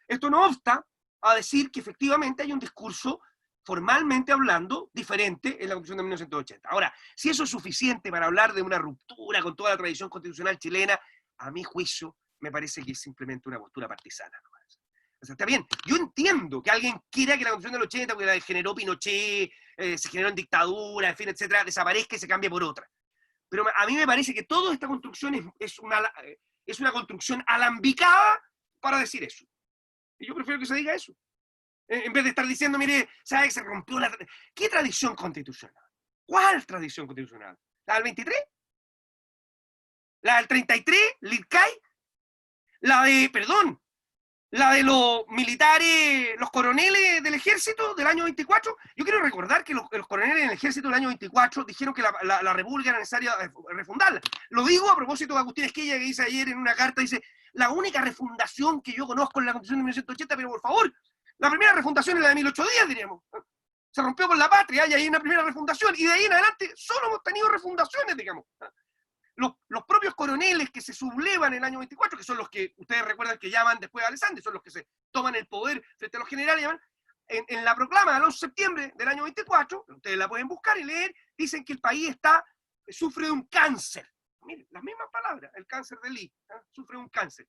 Esto no obsta a decir que efectivamente hay un discurso, formalmente hablando, diferente en la Constitución de 1980. Ahora, si eso es suficiente para hablar de una ruptura con toda la tradición constitucional chilena, a mi juicio, me parece que es simplemente una postura partisana. O sea, está bien, yo entiendo que alguien quiera que la Constitución del 80, porque la generó Pinochet, se generó en dictadura, en fin, etcétera, desaparezca y se cambie por otra. Pero a mí me parece que toda esta construcción es una construcción alambicada para decir eso. Y yo prefiero que se diga eso. En vez de estar diciendo, mire, ¿sabe que se rompió la... ¿Qué tradición constitucional? ¿Cuál tradición constitucional? ¿La del 23? ¿La del 33? ¿Lircay? La de los militares, los coroneles del ejército del año 24. Yo quiero recordar que los coroneles del ejército del año 24 dijeron que la república era necesaria refundarla. Lo digo a propósito de Agustín Esquella, que dice ayer en una carta, dice, la única refundación que yo conozco en la Constitución de 1980, pero por favor, la primera refundación es la de 1810, diríamos. Se rompió con la patria y hay una primera refundación, y de ahí en adelante solo hemos tenido refundaciones, digamos. Los propios coroneles que se sublevan en el año 24, que son los que ustedes recuerdan que llaman después a Alessandri, son los que se toman el poder frente a los generales, llaman, en la proclama del 11 de septiembre del año 24, ustedes la pueden buscar y leer, dicen que el país sufre de un cáncer. Miren, las mismas palabras, el cáncer de Lee, sufre de un cáncer.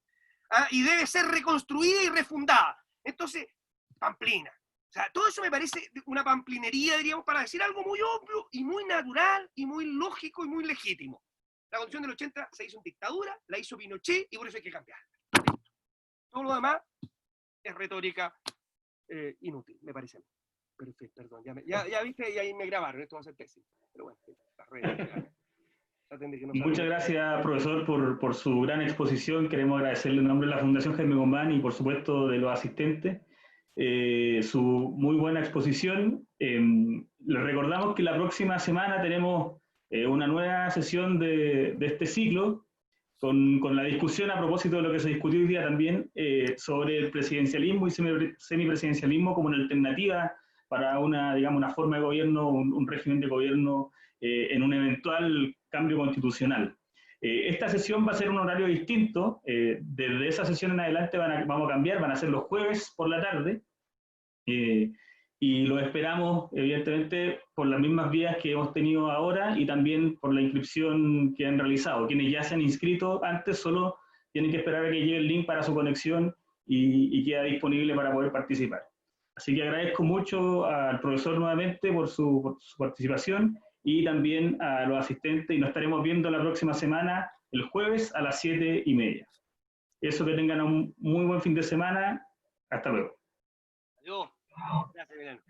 Y debe ser reconstruida y refundada. Entonces, pamplina. O sea, todo eso me parece una pamplinería, diríamos, para decir algo muy obvio y muy natural y muy lógico y muy legítimo. La Constitución del 80 se hizo en dictadura, la hizo Pinochet y por eso hay que cambiarla. Todo lo demás es retórica inútil, me parece a mí. Perfecto, perdón, ya viste, y ahí me grabaron, esto va a ser pésimo. Pero bueno, las redes. Muchas gracias, profesor, por su gran exposición. Queremos agradecerle en nombre de la Fundación Jaime Guzmán y, por supuesto, de los asistentes, su muy buena exposición. Les recordamos que la próxima semana tenemos una nueva sesión de este ciclo, con la discusión a propósito de lo que se discutió hoy día también, sobre el presidencialismo y semipresidencialismo como una alternativa para una forma de gobierno, un régimen de gobierno en un eventual cambio constitucional. Esta sesión va a ser un horario distinto. Desde esa sesión en adelante vamos a cambiar, van a ser los jueves por la tarde, y lo esperamos, evidentemente, por las mismas vías que hemos tenido ahora y también por la inscripción que han realizado. Quienes ya se han inscrito antes solo tienen que esperar a que llegue el link para su conexión y queda disponible para poder participar. Así que agradezco mucho al profesor nuevamente por su participación y también a los asistentes, y nos estaremos viendo la próxima semana, el jueves a las 7:30. Eso, que tengan un muy buen fin de semana. Hasta luego. Adiós. Gracias, Emiliano.